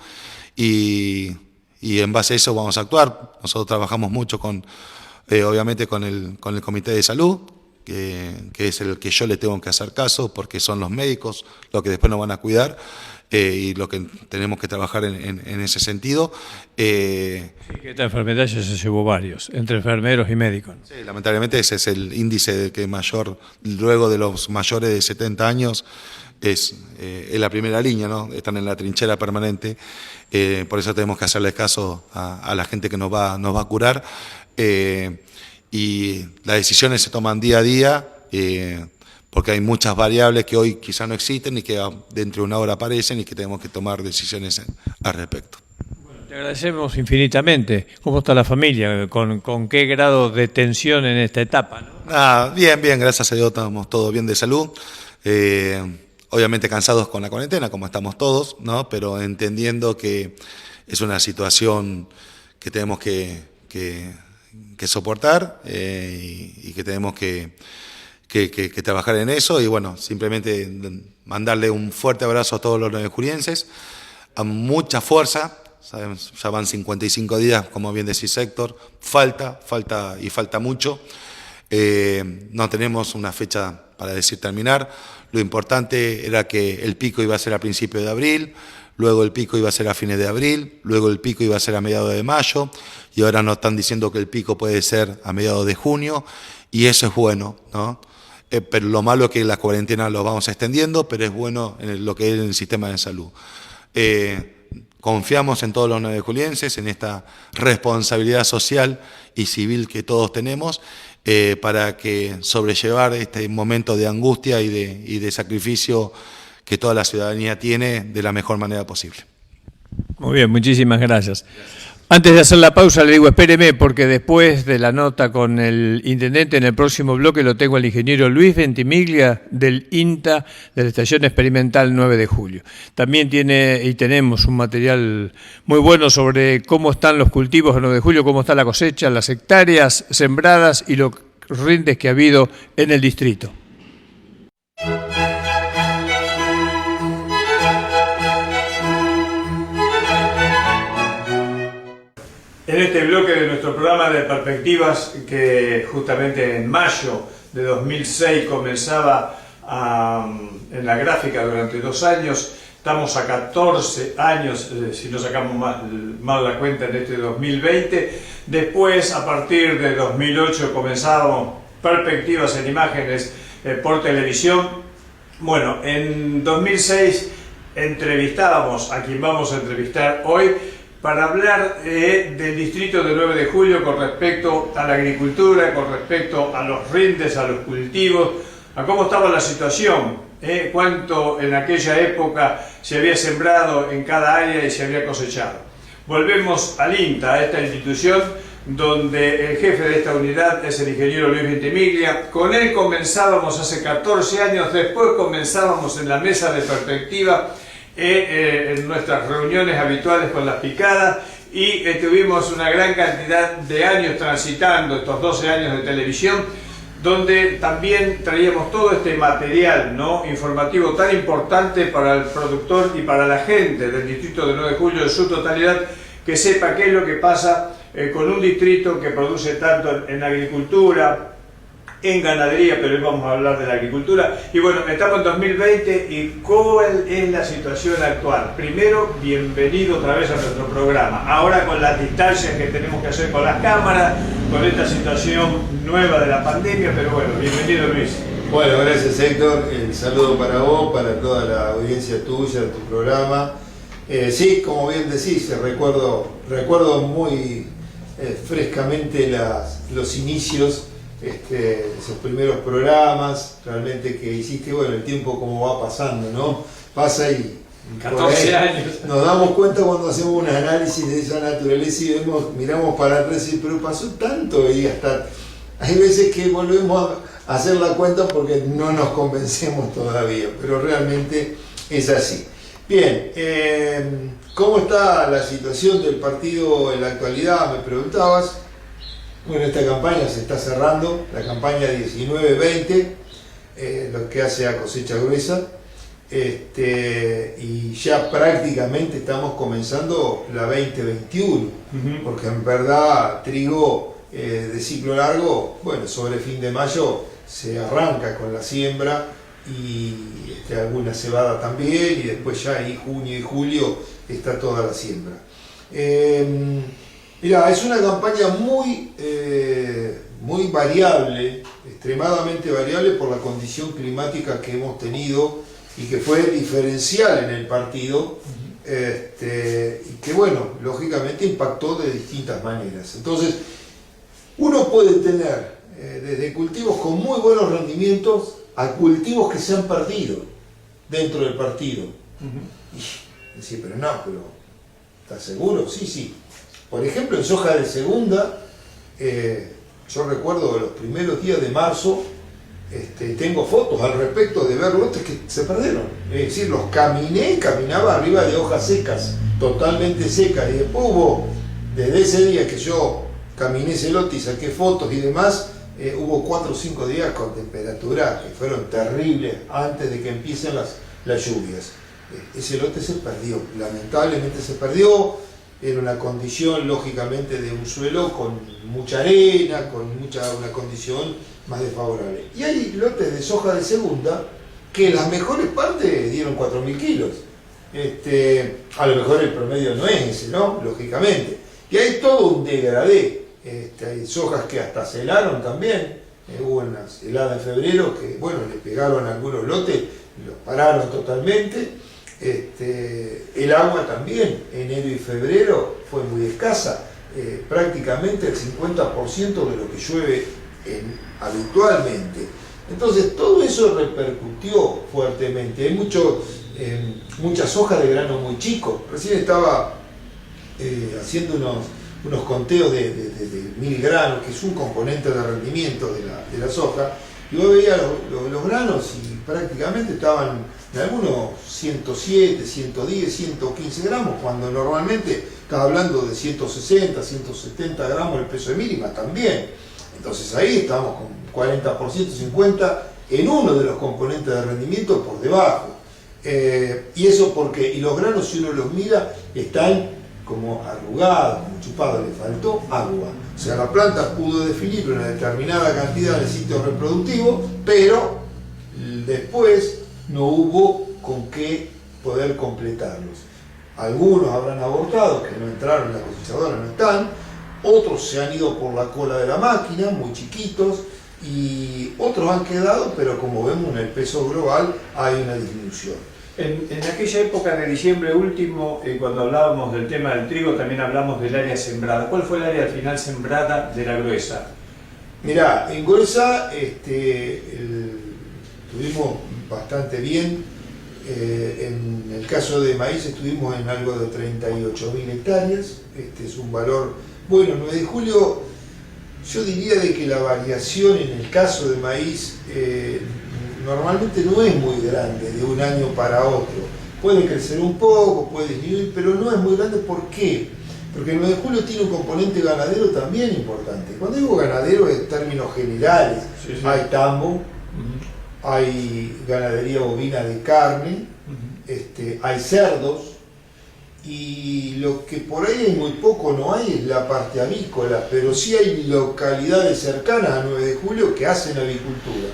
[SPEAKER 2] y en base a eso vamos a actuar. Nosotros trabajamos mucho obviamente con el Comité de Salud, que es el que yo le tengo que hacer caso, porque son los médicos los que después nos van a cuidar, y lo que tenemos que trabajar en ese sentido.
[SPEAKER 1] Sí, que esta enfermedad ya se llevó varios, entre enfermeros y médicos.
[SPEAKER 2] Sí, lamentablemente ese es el índice que mayor, luego de los mayores de 70 años, es la primera línea, ¿no? Están en la trinchera permanente, por eso tenemos que hacerle caso a la gente que nos va a curar, y las decisiones se toman día a día, porque hay muchas variables que hoy quizá no existen y que dentro de una hora aparecen, y que tenemos que tomar decisiones al respecto.
[SPEAKER 1] Bueno, te agradecemos infinitamente. ¿Cómo está la familia? ¿Con qué grado de tensión en esta etapa, ¿no?
[SPEAKER 2] Bien, gracias a Dios estamos todos bien de salud. Obviamente cansados con la cuarentena, como estamos todos, ¿no? Pero entendiendo que es una situación que tenemos que soportar y que tenemos que trabajar en eso. Y bueno, simplemente mandarle un fuerte abrazo a todos los nuevejulienses, a mucha fuerza. Sabemos, ya van 55 días, como bien decís, Héctor, falta mucho. No tenemos una fecha para decir terminar. Lo importante era que el pico iba a ser a principios de abril, luego el pico iba a ser a fines de abril, luego el pico iba a ser a mediados de mayo, y ahora nos están diciendo que el pico puede ser a mediados de junio, y eso es bueno, ¿no? Pero lo malo es que la cuarentena lo vamos extendiendo, pero es bueno en lo que es el sistema de salud. Confiamos en todos los nuevejulienses, en esta responsabilidad social y civil que todos tenemos, para que sobrellevar este momento de angustia y de sacrificio que toda la ciudadanía tiene de la mejor manera posible.
[SPEAKER 1] Muy bien, muchísimas gracias. Antes de hacer la pausa le digo, espéreme, porque después de la nota con el intendente, en el próximo bloque lo tengo al ingeniero Luis Ventimiglia del INTA, de la Estación Experimental 9 de Julio. También tenemos un material muy bueno sobre cómo están los cultivos en 9 de Julio, cómo está la cosecha, las hectáreas sembradas y los rindes que ha habido en el distrito. En este bloque de nuestro programa de perspectivas, que justamente en mayo de 2006 comenzaba en la gráfica durante 2 años, estamos a 14 años, si no sacamos mal la cuenta, en este 2020. Después, a partir de 2008, comenzábamos perspectivas en imágenes por televisión. Bueno, en 2006 entrevistábamos a quien vamos a entrevistar hoy, para hablar del distrito de 9 de Julio con respecto a la agricultura, con respecto a los rindes, a los cultivos, a cómo estaba la situación, cuánto en aquella época se había sembrado en cada área y se había cosechado. Volvemos al INTA, a esta institución donde el jefe de esta unidad es el ingeniero Luis Ventimiglia. Con él comenzábamos hace 14 años, después comenzábamos en la mesa de perspectiva, en nuestras reuniones habituales con las picadas, y tuvimos una gran cantidad de años transitando estos 12 años de televisión, donde también traíamos todo este material, ¿no?, informativo tan importante para el productor y para la gente del distrito de 9 de Julio en su totalidad, que sepa qué es lo que pasa con un distrito que produce tanto en agricultura, en ganadería, pero hoy vamos a hablar de la agricultura. Y bueno, estamos en 2020 y ¿cuál es la situación actual? Primero, bienvenido otra vez a nuestro programa. Ahora con las distancias que tenemos que hacer con las cámaras, con esta situación nueva de la pandemia, pero bueno, bienvenido Luis.
[SPEAKER 3] Bueno, gracias Héctor, el saludo para vos, para toda la audiencia tuya, de tu programa. Sí, como bien decís, recuerdo muy frescamente los inicios, esos primeros programas, realmente que hiciste. Bueno, el tiempo como va pasando, ¿no? Pasa y
[SPEAKER 1] 14 años.
[SPEAKER 3] Nos damos cuenta cuando hacemos un análisis de esa naturaleza y miramos para atrás y decimos, pero pasó tanto, y hasta hay veces que volvemos a hacer la cuenta porque no nos convencemos todavía, pero realmente es así. Bien, ¿cómo está la situación del partido en la actualidad? Me preguntabas. Bueno, esta campaña se está cerrando, la campaña 19-20, lo que hace a cosecha gruesa, y ya prácticamente estamos comenzando la 2021, porque en verdad trigo de ciclo largo, bueno, sobre fin de mayo se arranca con la siembra y alguna cebada también, y después ya en junio y julio está toda la siembra. Mirá, es una campaña muy variable, extremadamente variable por la condición climática que hemos tenido y que fue diferencial en el partido, y que, bueno, lógicamente impactó de distintas maneras. Entonces, uno puede tener desde cultivos con muy buenos rendimientos a cultivos que se han perdido dentro del partido. Y decir, pero ¿estás seguro? Sí. Por ejemplo, en soja de segunda, yo recuerdo de los primeros días de marzo, tengo fotos al respecto de ver lotes que se perdieron. Es decir, los caminaba arriba de hojas secas, totalmente secas, y después hubo, desde ese día que yo caminé ese lote y saqué fotos y demás. Hubo 4 o 5 días con temperaturas que fueron terribles antes de que empiecen las lluvias. Ese lote se perdió, lamentablemente se perdió. Era una condición, lógicamente, de un suelo con mucha arena, con una condición más desfavorable. Y hay lotes de soja de segunda que las mejores partes dieron 4.000 kilos. A lo mejor el promedio no es ese, ¿no? Lógicamente. Y hay todo un degradé. Hay sojas que hasta se helaron también. Hubo una helada en febrero que, bueno, le pegaron a algunos lotes, los pararon totalmente. El agua también, enero y febrero, fue muy escasa. Prácticamente el 50% de lo que llueve habitualmente. Entonces todo eso repercutió fuertemente. Hay muchas hojas de grano muy chicos. Recién estaba haciendo unos conteos de 1000 granos, que es un componente de rendimiento de la soja, y vos veías los granos y prácticamente estaban en algunos 107, 110, 115 gramos, cuando normalmente estaba hablando de 160, 170 gramos el peso de mínima también. Entonces ahí estamos con 40 por 150 en uno de los componentes de rendimiento por debajo. Y eso porque, y los granos, si uno los mira, están como arrugados, como chupados, le faltó agua. O sea, la planta pudo definir una determinada cantidad de sitio reproductivo, pero después no hubo con qué poder completarlos. Algunos habrán abortado, que no entraron en la cosechadora, no están. Otros se han ido por la cola de la máquina, muy chiquitos, y otros han quedado, pero como vemos en el peso global hay una disminución.
[SPEAKER 1] En aquella época de diciembre último, cuando hablábamos del tema del trigo, también hablamos del área sembrada. ¿Cuál fue el área final sembrada de la gruesa?
[SPEAKER 3] Mirá, en gruesa estuvimos bastante bien. En el caso de maíz estuvimos en algo de 38.000 hectáreas. Es un valor, bueno, 9 de julio, yo diría de que la variación en el caso de maíz normalmente no es muy grande de un año para otro. Puede crecer un poco, puede disminuir, pero no es muy grande. ¿Por qué? Porque el 9 de julio tiene un componente ganadero también importante. Cuando digo ganadero en términos generales, sí. Hay tambo, hay ganadería bovina de carne, hay cerdos, y lo que por ahí hay muy poco no hay es la parte avícola, pero sí hay localidades cercanas a 9 de julio que hacen avicultura.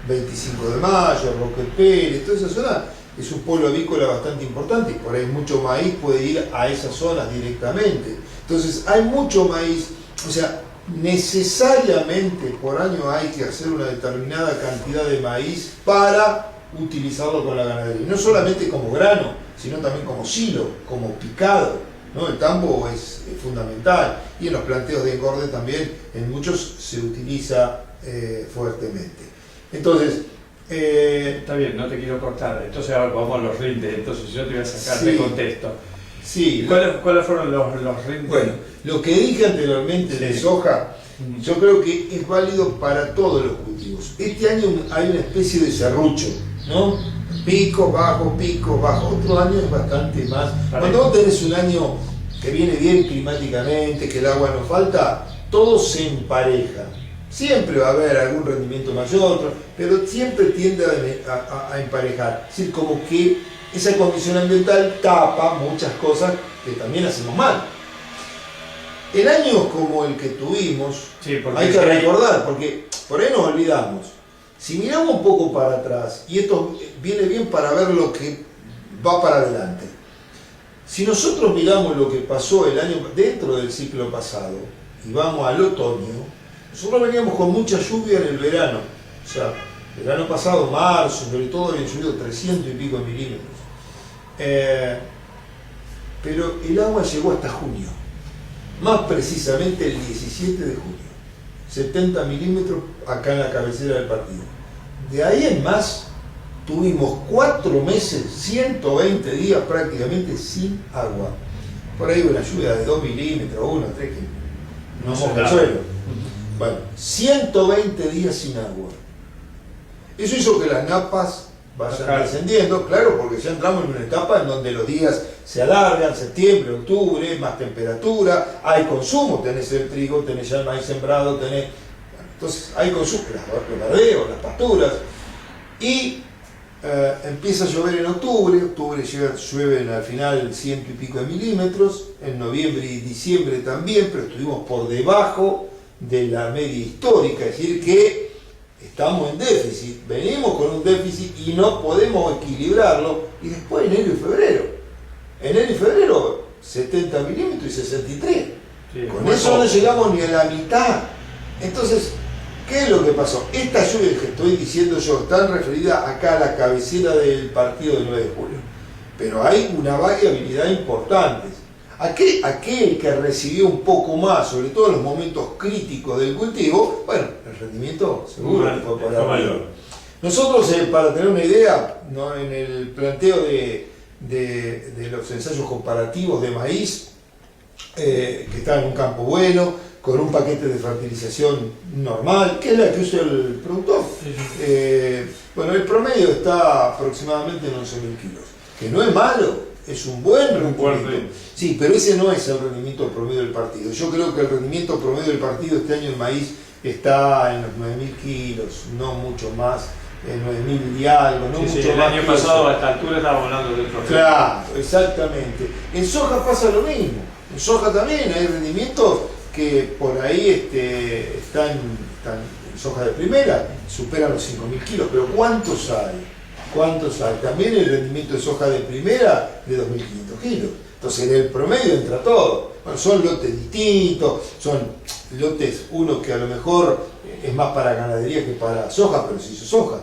[SPEAKER 3] 25 de Mayo, Roque Pérez, toda esa zona es un polo avícola bastante importante, y por ahí mucho maíz puede ir a esas zonas directamente. Entonces hay mucho maíz, o sea, necesariamente por año hay que hacer una determinada cantidad de maíz para utilizarlo con la ganadería. No solamente como grano, sino también como silo, como picado, ¿no? El tambo es fundamental, y en los planteos de engorde también en muchos se utiliza fuertemente. Entonces,
[SPEAKER 1] está bien, no te quiero cortar. Entonces ahora vamos a los rindes. Entonces yo te voy a sacar de contexto.
[SPEAKER 3] Sí.
[SPEAKER 1] ¿Cuáles fueron los rindes?
[SPEAKER 3] Bueno, lo que dije anteriormente de soja, yo creo que es válido para todos los cultivos. Este año hay una especie de serrucho, ¿no? Pico, bajo, otro año es bastante más. Cuando vos tenés un año que viene bien climáticamente, que el agua no falta, todo se empareja. Siempre va a haber algún rendimiento mayor, pero siempre tiende a emparejar. Es decir, como que esa condición ambiental tapa muchas cosas que también hacemos mal. En años como el que tuvimos, sí, hay que recordar, porque por ahí nos olvidamos. Si miramos un poco para atrás, y esto viene bien para ver lo que va para adelante. Si nosotros miramos lo que pasó el año dentro del ciclo pasado y vamos al otoño, nosotros veníamos con mucha lluvia en el verano. O sea, el verano pasado, marzo, sobre todo, habían llovido 300 y pico milímetros. Pero el agua llegó hasta junio, más precisamente el 17 de junio. 70 milímetros acá en la cabecera del partido. De ahí en más, tuvimos 4 meses, 120 días prácticamente sin agua. Por ahí una lluvia de 2 milímetros, 1, 3, que no moja el suelo. Bueno, 120 días sin agua. Eso hizo que las napas vayan descendiendo, claro, porque ya entramos en una etapa en donde los días se alargan, septiembre, octubre, más temperatura, hay consumo, tenés el trigo, tenés ya el maíz sembrado, entonces hay consumo, los bardeos, las pasturas, y empieza a llover en octubre llueven al final 100 y pico de milímetros, en noviembre y diciembre también, pero estuvimos por debajo de la media histórica, es decir que estamos en déficit, venimos con un déficit y no podemos equilibrarlo, y después enero y febrero 70 milímetros y 63, con eso no llegamos ni a la mitad. Entonces, ¿qué es lo que pasó? Esta lluvia que estoy diciendo yo está referida acá a la cabecera del partido del 9 de julio, pero hay una variabilidad importante. Aquel que recibió un poco más, sobre todo en los momentos críticos del cultivo, bueno, el rendimiento seguro fue por arriba. Nosotros, para tener una idea, ¿no?, en el planteo de los ensayos comparativos de maíz, que está en un campo bueno, con un paquete de fertilización normal, que es la que usa el productor. Bueno, el promedio está aproximadamente en 11.000 kilos, que no es malo, es un buen rendimiento. Sí, pero ese no es el rendimiento promedio del partido. Yo creo que el rendimiento promedio del partido este año en maíz está en los 9.000 kilos, no mucho más, en 9.000 y algo, no mucho más.
[SPEAKER 1] El año pasado a esta altura estábamos hablando de otro.
[SPEAKER 3] Claro, exactamente. En soja pasa lo mismo. En soja también hay rendimientos que por ahí están en soja de primera, superan los 5.000 kilos, pero ¿cuántos hay? También el rendimiento de soja de primera de 2.500 kilos. Entonces en el promedio entra todo. Bueno, son lotes distintos, son lotes, uno que a lo mejor es más para ganadería que para soja, pero se hizo soja,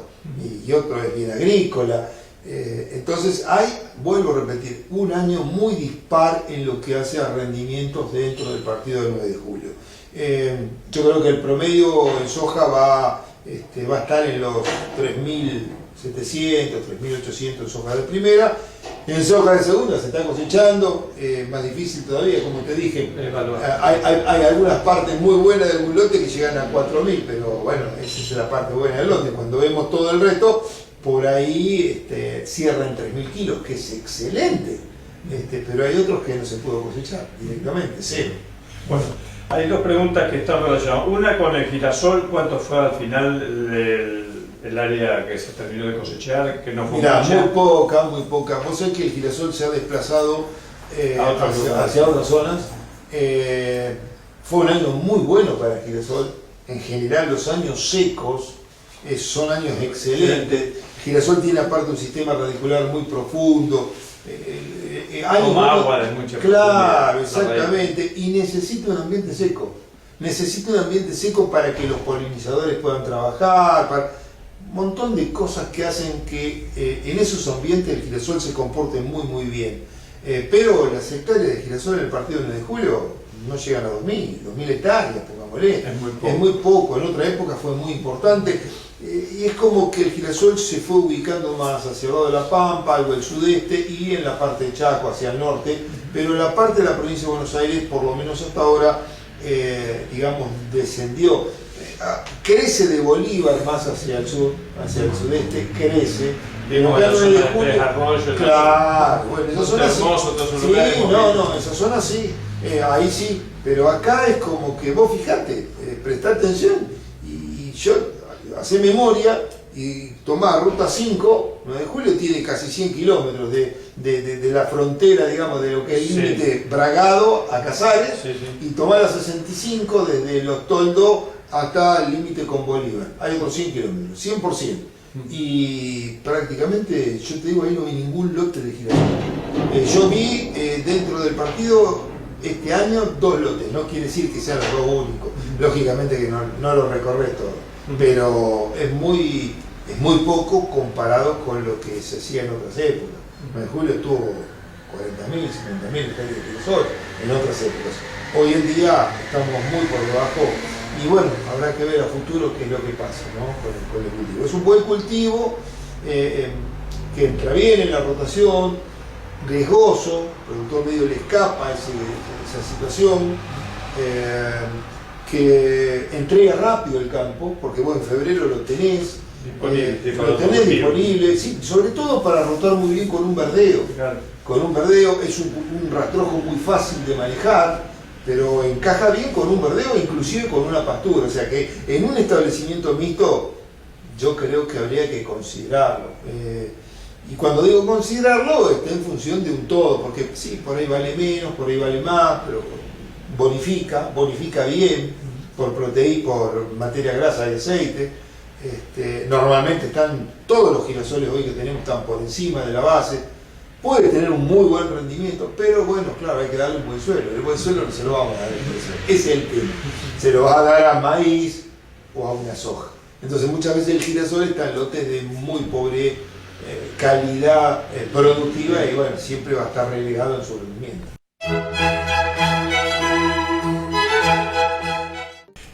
[SPEAKER 3] y otro es bien agrícola. Entonces vuelvo a repetir, un año muy dispar en lo que hace a rendimientos dentro del partido del 9 de julio. Yo creo que el promedio en soja va a estar en los 3.700, 3.800 en soja de primera. En soja de segunda se está cosechando, más difícil todavía, como te dije. Hay algunas partes muy buenas de algún lote que llegan a 4.000, pero bueno, esa es la parte buena del lote. Cuando vemos todo el resto, por ahí cierra en 3.000 kilos, que es excelente, pero hay otros que no se pudo cosechar directamente, cero.
[SPEAKER 4] Bueno, hay dos preguntas que están relacionadas. Una con el girasol, ¿cuánto fue al final el área que se terminó de cosechar? Que no fue
[SPEAKER 3] muy poca. Vos sabés que el girasol se ha desplazado hacia otras zonas. Fue un año muy bueno para el girasol. En general los años secos son años excelentes. Girasol tiene aparte un sistema radicular muy profundo.
[SPEAKER 4] Toma agua de mucha profundidad.
[SPEAKER 3] Claro, exactamente. Y necesita un ambiente seco. Para que los polinizadores puedan trabajar, un montón de cosas que hacen que en esos ambientes el girasol se comporte muy bien. Pero las hectáreas de girasol en el partido del 9 de julio no llegan a 2.000 hectáreas, pongámosle. Es muy poco. En otra época fue muy importante. Y es como que el girasol se fue ubicando más hacia el lado de la Pampa, algo del sudeste, y en la parte de Chaco, hacia el norte, pero en la parte de la provincia de Buenos Aires, por lo menos hasta ahora, descendió. Crece de Bolívar más hacia el sur, hacia el sudeste, crece.
[SPEAKER 4] Digo, en la zona de Tres Arroyos.
[SPEAKER 3] Claro, bueno, esas son así. Esas son así, ahí sí, pero acá es como que vos fijate, prestá atención, y yo hacé memoria y tomá ruta 5, 9 de julio tiene casi 100 kilómetros de la frontera, digamos, de lo que es el límite Bragado a Casares, y tomá la 65 desde Los Toldos hasta el límite con Bolívar. Hay otros 100 kilómetros, 100%. Y prácticamente, yo te digo, ahí no vi ningún lote de girasol. Yo vi dentro del partido este año 2 lotes, no quiere decir que sean los 2 únicos, lógicamente que no lo recorres todo. Pero es muy poco comparado con lo que se hacía en otras épocas. En julio estuvo 40.000, 50.000 hectáreas de girasol en otras épocas. Hoy en día estamos muy por debajo, y bueno, habrá que ver a futuro qué es lo que pasa, ¿no?, con el cultivo. Es un buen cultivo que entra bien en la rotación, riesgoso, el productor medio le escapa esa situación. Que entrega rápido el campo, porque vos en febrero lo tenés, lo tenés disponible, sí, sobre todo para rotar muy bien con un verdeo.
[SPEAKER 4] Claro.
[SPEAKER 3] Con un verdeo es un rastrojo muy fácil de manejar, pero encaja bien con un verdeo, inclusive con una pastura. O sea que en un establecimiento mixto yo creo que habría que considerarlo. Y cuando digo considerarlo, está en función de un todo, porque sí, por ahí vale menos, por ahí vale más, pero bonifica bien por proteína, por materia grasa y aceite. Normalmente todos los girasoles hoy que tenemos están por encima de la base. Puede tener un muy buen rendimiento, pero bueno, claro, hay que darle un buen suelo. El buen suelo no se lo vamos a dar a ese es el tema. Se lo va a dar a maíz o a una soja. Entonces muchas veces el girasol está en lotes de muy pobre calidad productiva y bueno, siempre va a estar relegado en su rendimiento.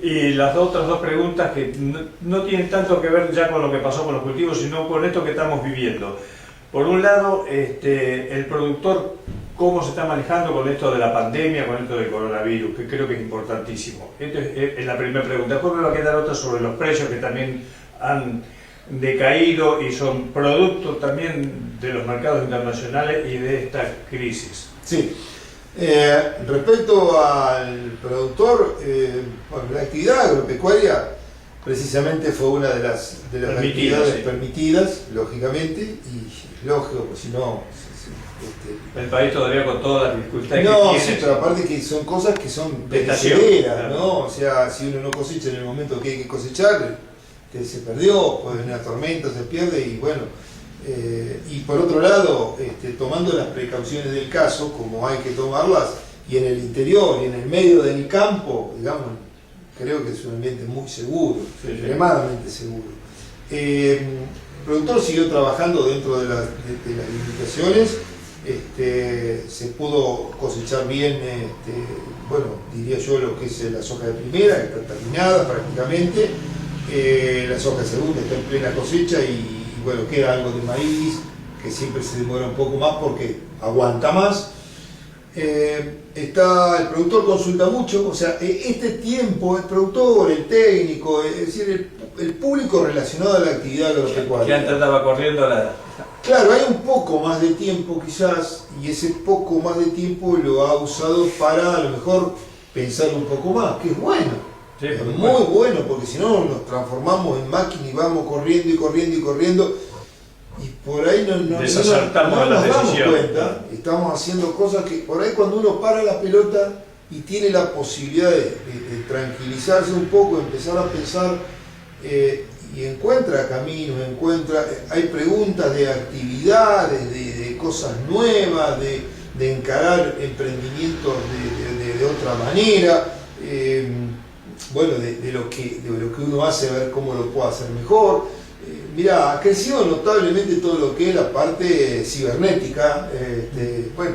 [SPEAKER 4] Y las otras dos preguntas que no tienen tanto que ver ya con lo que pasó con los cultivos, sino con esto que estamos viviendo. Por un lado, el productor, ¿cómo se está manejando con esto de la pandemia, con esto del coronavirus? Que creo que es importantísimo. Esta es la primera pregunta. Después me va a quedar otra sobre los precios que también han decaído y son producto también de los mercados internacionales y de esta crisis.
[SPEAKER 3] Sí. Respecto al productor, bueno, la actividad agropecuaria precisamente fue una de las actividades permitidas, lógicamente, y lógico, pues si no...
[SPEAKER 4] el país todavía con todas las dificultades
[SPEAKER 3] no,
[SPEAKER 4] que
[SPEAKER 3] sí,
[SPEAKER 4] tiene.
[SPEAKER 3] pero aparte que son cosas que son
[SPEAKER 4] Estación,
[SPEAKER 3] perecederas,
[SPEAKER 4] claro.
[SPEAKER 3] ¿no? O sea, si uno no cosecha en el momento que hay que cosechar, se perdió, puede venir una tormenta, se pierde y bueno... y por otro lado, tomando las precauciones del caso, como hay que tomarlas, y en el interior y en el medio del campo, digamos, creo que es un ambiente muy seguro, extremadamente seguro. El productor siguió trabajando dentro de las limitaciones, se pudo cosechar bien, bueno, diría yo lo que es la soja de primera, que está terminada prácticamente, la soja de segunda está en plena cosecha y bueno, queda algo de maíz, que siempre se demora un poco más porque aguanta más. El productor consulta mucho, o sea, este tiempo, el productor, el técnico, es decir, el público relacionado a la actividad agropecuaria.
[SPEAKER 4] Que antes estaba corriendo la...
[SPEAKER 3] Claro, hay un poco más de tiempo quizás, y ese poco más de tiempo lo ha usado para a lo mejor pensar un poco más, que es bueno.
[SPEAKER 4] Sí,
[SPEAKER 3] es muy bueno, porque si no nos transformamos en máquina y vamos corriendo y corriendo y corriendo, y por ahí no nos damos cuenta, estamos haciendo cosas que por ahí cuando uno para la pelota y tiene la posibilidad de tranquilizarse un poco, empezar a pensar y encuentra caminos, hay preguntas de actividades, de cosas nuevas, de encarar emprendimientos de otra manera, bueno, de lo que uno hace, ver cómo lo puede hacer mejor. Mirá, ha crecido notablemente todo lo que es la parte cibernética, bueno,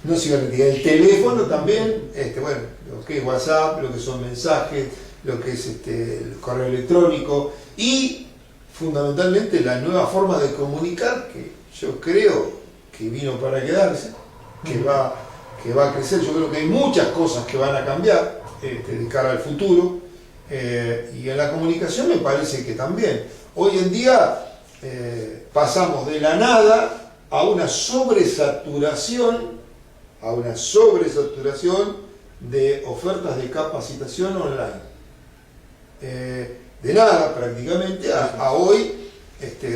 [SPEAKER 3] no cibernética, el teléfono también, bueno, lo que es WhatsApp, lo que son mensajes, lo que es el correo electrónico y fundamentalmente la nueva forma de comunicar que yo creo que vino para quedarse, que va a crecer. Yo creo que hay muchas cosas que van a cambiar de cara al futuro y en la comunicación me parece que también. Hoy en día pasamos de la nada a una sobresaturación de ofertas de capacitación online. De nada prácticamente a hoy,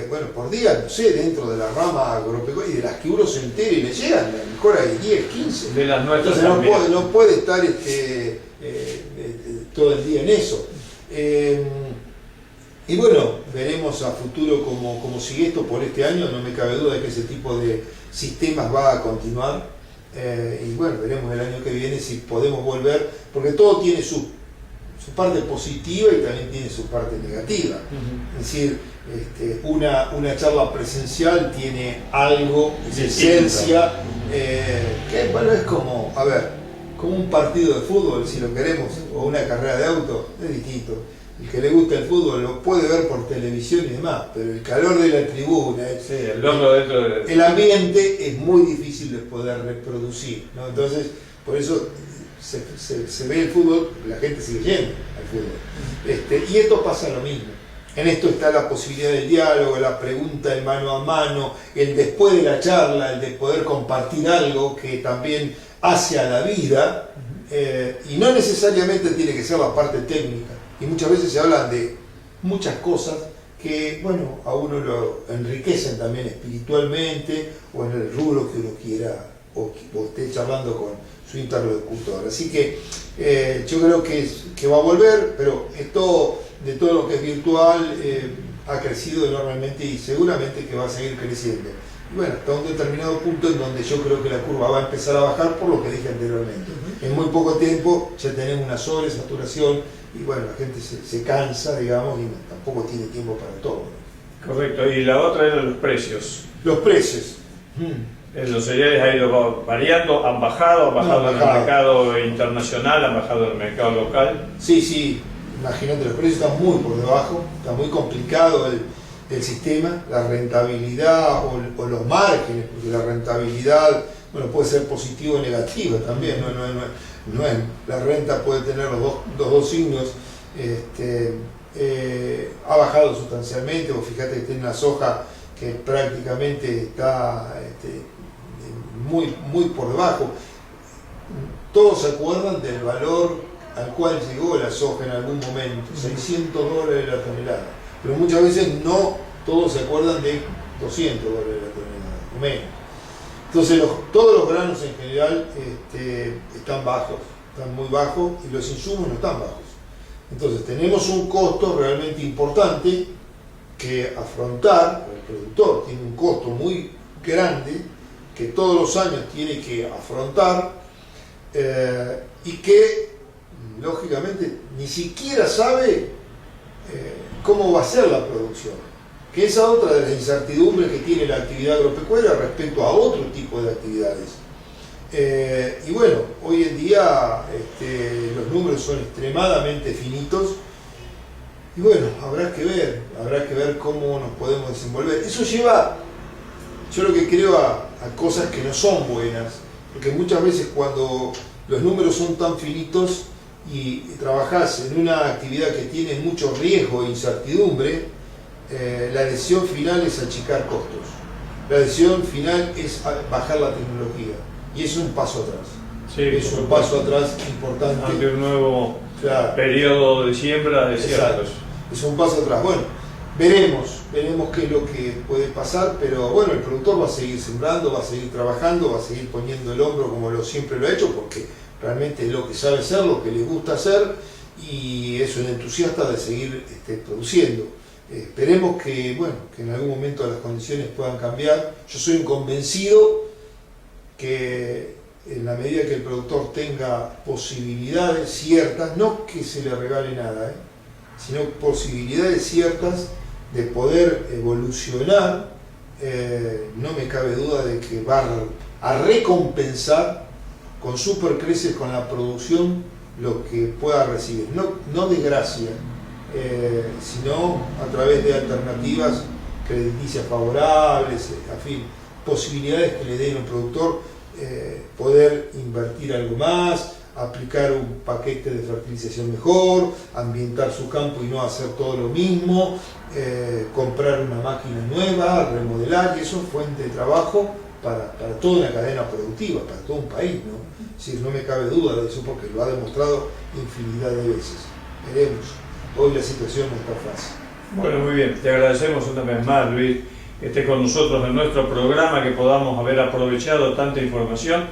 [SPEAKER 3] bueno, por día, no sé, dentro de la rama agropecuaria y de las que uno se entere y le llegan, a lo mejor hay 10, 15.
[SPEAKER 4] De las nuestras.
[SPEAKER 3] Entonces no puede estar todo el día en eso. Y bueno, veremos a futuro cómo sigue esto por este año, no me cabe duda de que ese tipo de sistemas va a continuar. Y bueno, veremos el año que viene si podemos volver, porque todo tiene su parte positiva y también tiene su parte negativa. Es decir, una charla presencial tiene algo de esencia, que bueno, es como, a ver, como un partido de fútbol, si lo queremos, o una carrera de auto, es distinto. El que le gusta el fútbol lo puede ver por televisión y demás, pero el calor de la tribuna, el ambiente es muy difícil de poder reproducir, ¿no? Entonces, por eso se ve el fútbol, la gente sigue yendo al fútbol. Y esto pasa lo mismo. En esto está la posibilidad del diálogo, la pregunta, el mano a mano, el después de la charla, el de poder compartir algo que también hace a la vida, y no necesariamente tiene que ser la parte técnica. Y muchas veces se habla de muchas cosas que, bueno, a uno lo enriquecen también espiritualmente o en el rubro que uno quiera o esté charlando con su interlocutor. Así que yo creo que va a volver, pero esto de todo lo que es virtual ha crecido enormemente y seguramente que va a seguir creciendo. Y bueno, hasta un determinado punto en donde yo creo que la curva va a empezar a bajar por lo que dije anteriormente. En muy poco tiempo ya tenemos una sobresaturación y bueno, la gente se cansa, digamos, y tampoco tiene tiempo para todo, ¿no?
[SPEAKER 4] Correcto, y la otra eran los precios.
[SPEAKER 3] Los precios.
[SPEAKER 4] Los cereales han ido variando, han bajado en el mercado internacional, han bajado en el mercado local.
[SPEAKER 3] Sí, imagínate, los precios están muy por debajo, está muy complicado el sistema, la rentabilidad o los márgenes, porque la rentabilidad, bueno, puede ser positiva o negativa también, no es, la renta puede tener los dos signos. Ha bajado sustancialmente, vos fíjate que tiene una soja que prácticamente está muy por debajo. Todos se acuerdan del valor al cual llegó la soja en algún momento, $600 la tonelada, pero muchas veces no todos se acuerdan de $200 la tonelada, o menos. Entonces todos los granos en general están bajos, están muy bajos y los insumos no están bajos. Entonces tenemos un costo realmente importante que afrontar. El productor tiene un costo muy grande que todos los años tiene que afrontar y que lógicamente ni siquiera sabe cómo va a ser la producción, que esa es otra de las incertidumbres que tiene la actividad agropecuaria respecto a otro tipo de actividades. Y bueno, hoy en día los números son extremadamente finitos y bueno, habrá que ver cómo nos podemos desenvolver. Eso lleva, yo lo que creo, a cosas que no son buenas, porque muchas veces cuando los números son tan finitos y trabajás en una actividad que tiene mucho riesgo e incertidumbre, la decisión final es achicar costos, la decisión final es bajar la tecnología. Y es un paso atrás.
[SPEAKER 4] Sí,
[SPEAKER 3] es un paso atrás importante.
[SPEAKER 4] Ante un nuevo periodo de siembra de ciertos.
[SPEAKER 3] Es un paso atrás. Bueno, veremos qué es lo que puede pasar, pero bueno, el productor va a seguir sembrando, va a seguir trabajando, va a seguir poniendo el hombro como siempre lo ha hecho, porque realmente es lo que sabe hacer, lo que le gusta hacer, y es un entusiasta de seguir produciendo. Esperemos que en algún momento las condiciones puedan cambiar. Yo soy un convencido que en la medida que el productor tenga posibilidades ciertas, no que se le regale nada, sino posibilidades ciertas de poder evolucionar, no me cabe duda de que va a recompensar con supercreces con la producción lo que pueda recibir, no de gracia, sino a través de alternativas crediticias favorables, en fin, posibilidades que le den al productor poder invertir algo más, aplicar un paquete de fertilización mejor, ambientar su campo y no hacer todo lo mismo, comprar una máquina nueva, remodelar, y eso es fuente de trabajo para toda una cadena productiva, para todo un país, ¿no? Es decir, no me cabe duda de eso porque lo ha demostrado infinidad de veces. Veremos, hoy la situación no está fácil.
[SPEAKER 4] Bueno, muy bien, te agradecemos una vez más, Luis, que estés con nosotros en nuestro programa, que podamos haber aprovechado tanta información,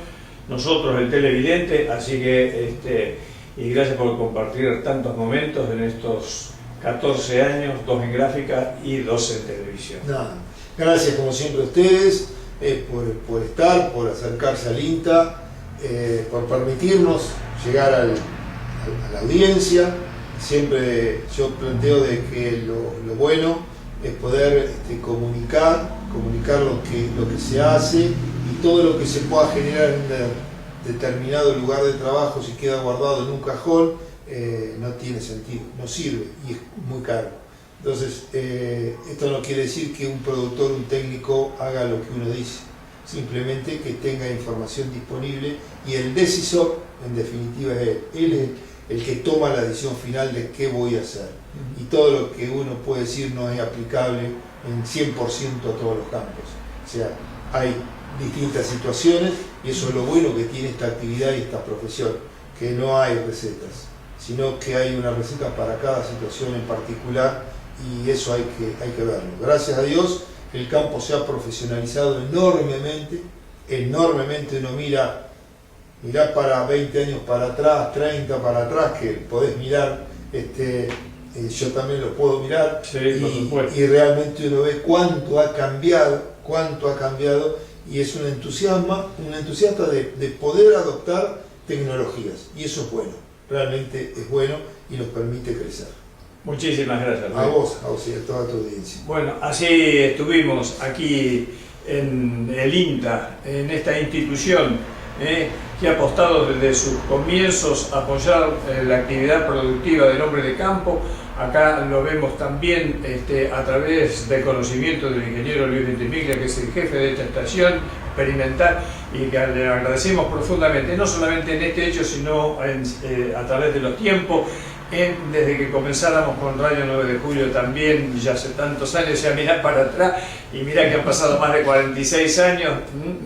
[SPEAKER 4] nosotros el televidente, así que y gracias por compartir tantos momentos en estos 14 años, 2 en gráfica y 2 en televisión.
[SPEAKER 3] Nada, gracias como siempre a ustedes por estar, por acercarse al INTA, por permitirnos llegar a la audiencia. Siempre yo planteo de que lo bueno es poder comunicar lo que se hace, y todo lo que se pueda generar en un determinado lugar de trabajo, si queda guardado en un cajón, no tiene sentido, no sirve y es muy caro. Entonces, esto no quiere decir que un productor, un técnico haga lo que uno dice, simplemente que tenga información disponible, y el decisor en definitiva es él. Él es el que toma la decisión final de qué voy a hacer. Y todo lo que uno puede decir no es aplicable en 100% a todos los campos. O sea, hay distintas situaciones y eso es lo bueno que tiene esta actividad y esta profesión, que no hay recetas, sino que hay una receta para cada situación en particular y eso hay que verlo. Gracias a Dios el campo se ha profesionalizado enormemente, uno mira para 20 años para atrás, 30 para atrás, que podés mirar, yo también lo puedo mirar,
[SPEAKER 4] sí, y
[SPEAKER 3] realmente uno ve cuánto ha cambiado, y es un entusiasta de poder adoptar tecnologías, y eso es bueno, realmente es bueno y nos permite crecer.
[SPEAKER 4] Muchísimas gracias.
[SPEAKER 3] A vos y a toda tu audiencia.
[SPEAKER 4] Bueno, así estuvimos aquí en el INTA, en esta institución que ha apostado desde sus comienzos a apoyar la actividad productiva del hombre de campo. Acá lo vemos también a través del conocimiento del ingeniero Luis Ventimiglia, que es el jefe de esta estación experimental y que le agradecemos profundamente, no solamente en este hecho, sino a través de los tiempos. Desde que comenzáramos con Radio 9 de Julio también, ya hace tantos años, ya mirá para atrás y mirá que han pasado más de 46 años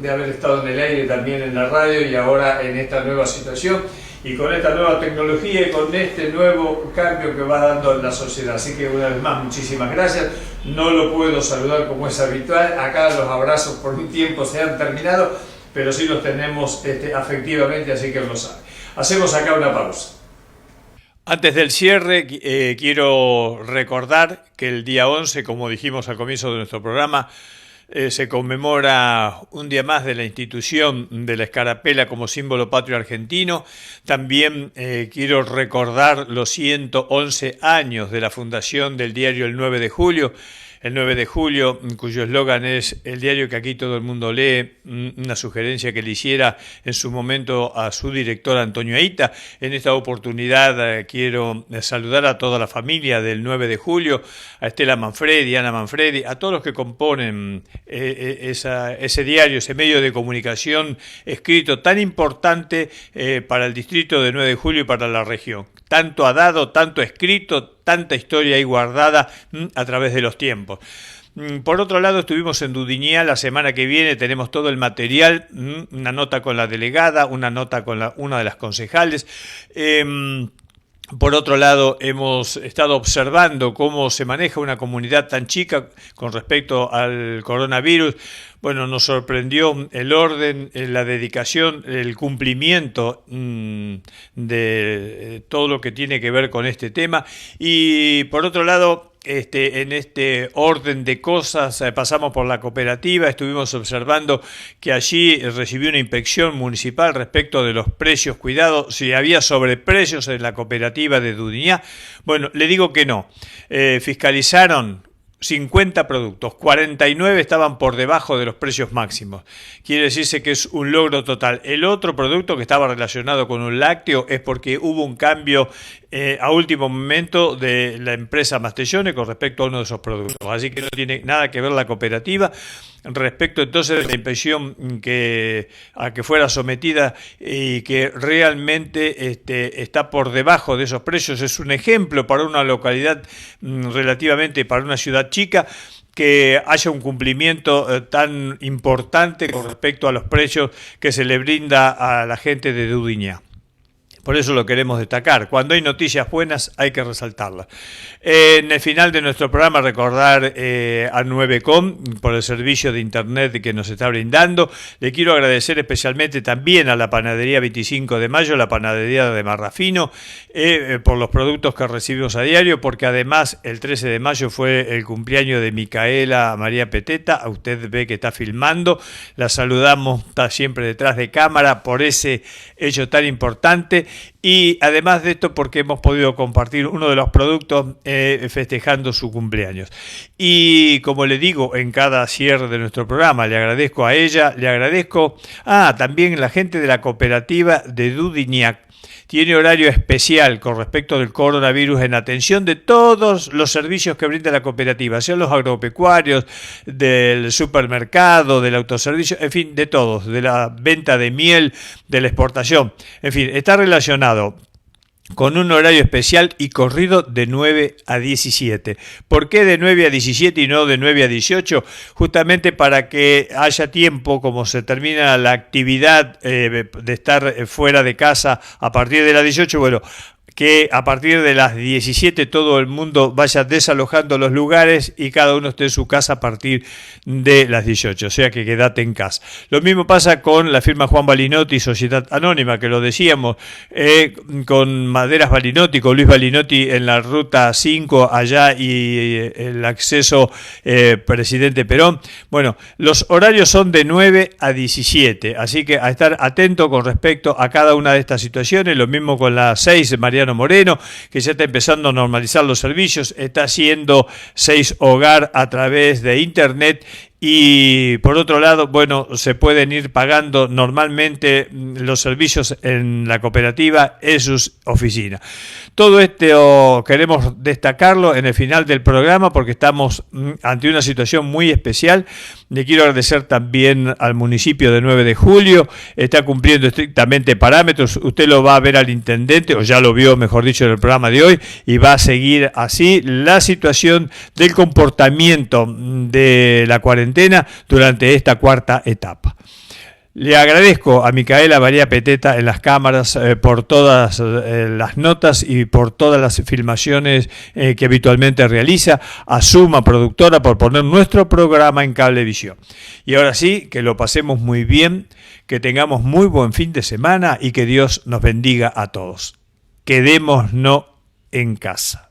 [SPEAKER 4] de haber estado en el aire también en la radio y ahora en esta nueva situación y con esta nueva tecnología y con este nuevo cambio que va dando en la sociedad. Así que una vez más, muchísimas gracias. No lo puedo saludar como es habitual, acá los abrazos por un tiempo se han terminado, pero sí los tenemos afectivamente, así que lo saben. Hacemos acá una pausa.
[SPEAKER 1] Antes del cierre, quiero recordar que el día 11, como dijimos al comienzo de nuestro programa, se conmemora un día más de la institución de la escarapela como símbolo patrio argentino. También quiero recordar los 111 años de la fundación del diario El 9 de Julio. El 9 de Julio, cuyo eslogan es el diario que aquí todo el mundo lee, una sugerencia que le hiciera en su momento a su director Antonio Aita. En esta oportunidad quiero saludar a toda la familia del 9 de Julio, a Estela Manfredi, Ana Manfredi, a todos los que componen ese diario, ese medio de comunicación escrito tan importante para el distrito de 9 de Julio y para la región. Tanto ha dado, tanto escrito, tanta historia ahí guardada a través de los tiempos. Por otro lado, estuvimos en Dudigná. La semana que viene tenemos todo el material, una nota con la delegada, una nota con una de las concejales. Por otro lado, hemos estado observando cómo se maneja una comunidad tan chica con respecto al coronavirus. Bueno, nos sorprendió el orden, la dedicación, el cumplimiento de todo lo que tiene que ver con este tema. Y por otro lado, en este orden de cosas, pasamos por la cooperativa, estuvimos observando que allí recibió una inspección municipal respecto de los precios. Cuidado, si había sobreprecios en la cooperativa de Dudigná. Bueno, le digo que no. Fiscalizaron 50 productos, 49 estaban por debajo de los precios máximos. Quiere decirse que es un logro total. El otro producto que estaba relacionado con un lácteo es porque hubo un cambio a último momento de la empresa Mastellone con respecto a uno de esos productos. Así que no tiene nada que ver la cooperativa. Respecto entonces de la inspección a que fuera sometida y que realmente está por debajo de esos precios, es un ejemplo para una localidad relativamente, para una ciudad chica, que haya un cumplimiento tan importante con respecto a los precios que se le brinda a la gente de Dudigná. Por eso lo queremos destacar. Cuando hay noticias buenas hay que resaltarlas. En el final de nuestro programa recordar a 9Com por el servicio de internet que nos está brindando. Le quiero agradecer especialmente también a la panadería 25 de Mayo, la panadería de Marrafino, por los productos que recibimos a diario, porque además el 13 de mayo fue el cumpleaños de Micaela María Peteta. A usted ve que está filmando. La saludamos, está siempre detrás de cámara por ese hecho tan importante. Y además de esto, porque hemos podido compartir uno de los productos festejando su cumpleaños. Y como le digo en cada cierre de nuestro programa, le agradezco a ella, le agradezco también a la gente de la cooperativa de Dudigná. Tiene horario especial con respecto del coronavirus en atención de todos los servicios que brinda la cooperativa, sean los agropecuarios, del supermercado, del autoservicio, en fin, de todos, de la venta de miel, de la exportación, en fin, está relacionado con un horario especial y corrido de 9 a 17. ¿Por qué de 9 a 17 y no de 9 a 18? Justamente para que haya tiempo, como se termina la actividad de estar fuera de casa a partir de las 18, bueno, que a partir de las 17 todo el mundo vaya desalojando los lugares y cada uno esté en su casa a partir de las 18, o sea que quédate en casa. Lo mismo pasa con la firma Juan Balinotti, Sociedad Anónima, que lo decíamos, con Maderas Balinotti, con Luis Balinotti en la ruta 5 allá y el acceso Presidente Perón. Bueno, los horarios son de 9 a 17, así que a estar atento con respecto a cada una de estas situaciones. Lo mismo con la 6, Mariano Moreno, que ya está empezando a normalizar los servicios, está haciendo 6 Hogar a través de internet. Y por otro lado, bueno, se pueden ir pagando normalmente los servicios en la cooperativa, en sus oficinas. Todo esto queremos destacarlo en el final del programa porque estamos ante una situación muy especial. Le quiero agradecer también al municipio de 9 de Julio, está cumpliendo estrictamente parámetros. Usted lo va a ver al intendente, o ya lo vio, mejor dicho, en el programa de hoy, y va a seguir así la situación del comportamiento de la cuarentena durante esta cuarta etapa. Le agradezco a Micaela María Peteta en las cámaras por todas las notas y por todas las filmaciones que habitualmente realiza, a Suma Productora por poner nuestro programa en Cablevisión. Y ahora sí, que lo pasemos muy bien, que tengamos muy buen fin de semana y que Dios nos bendiga a todos. Quedémonos en casa.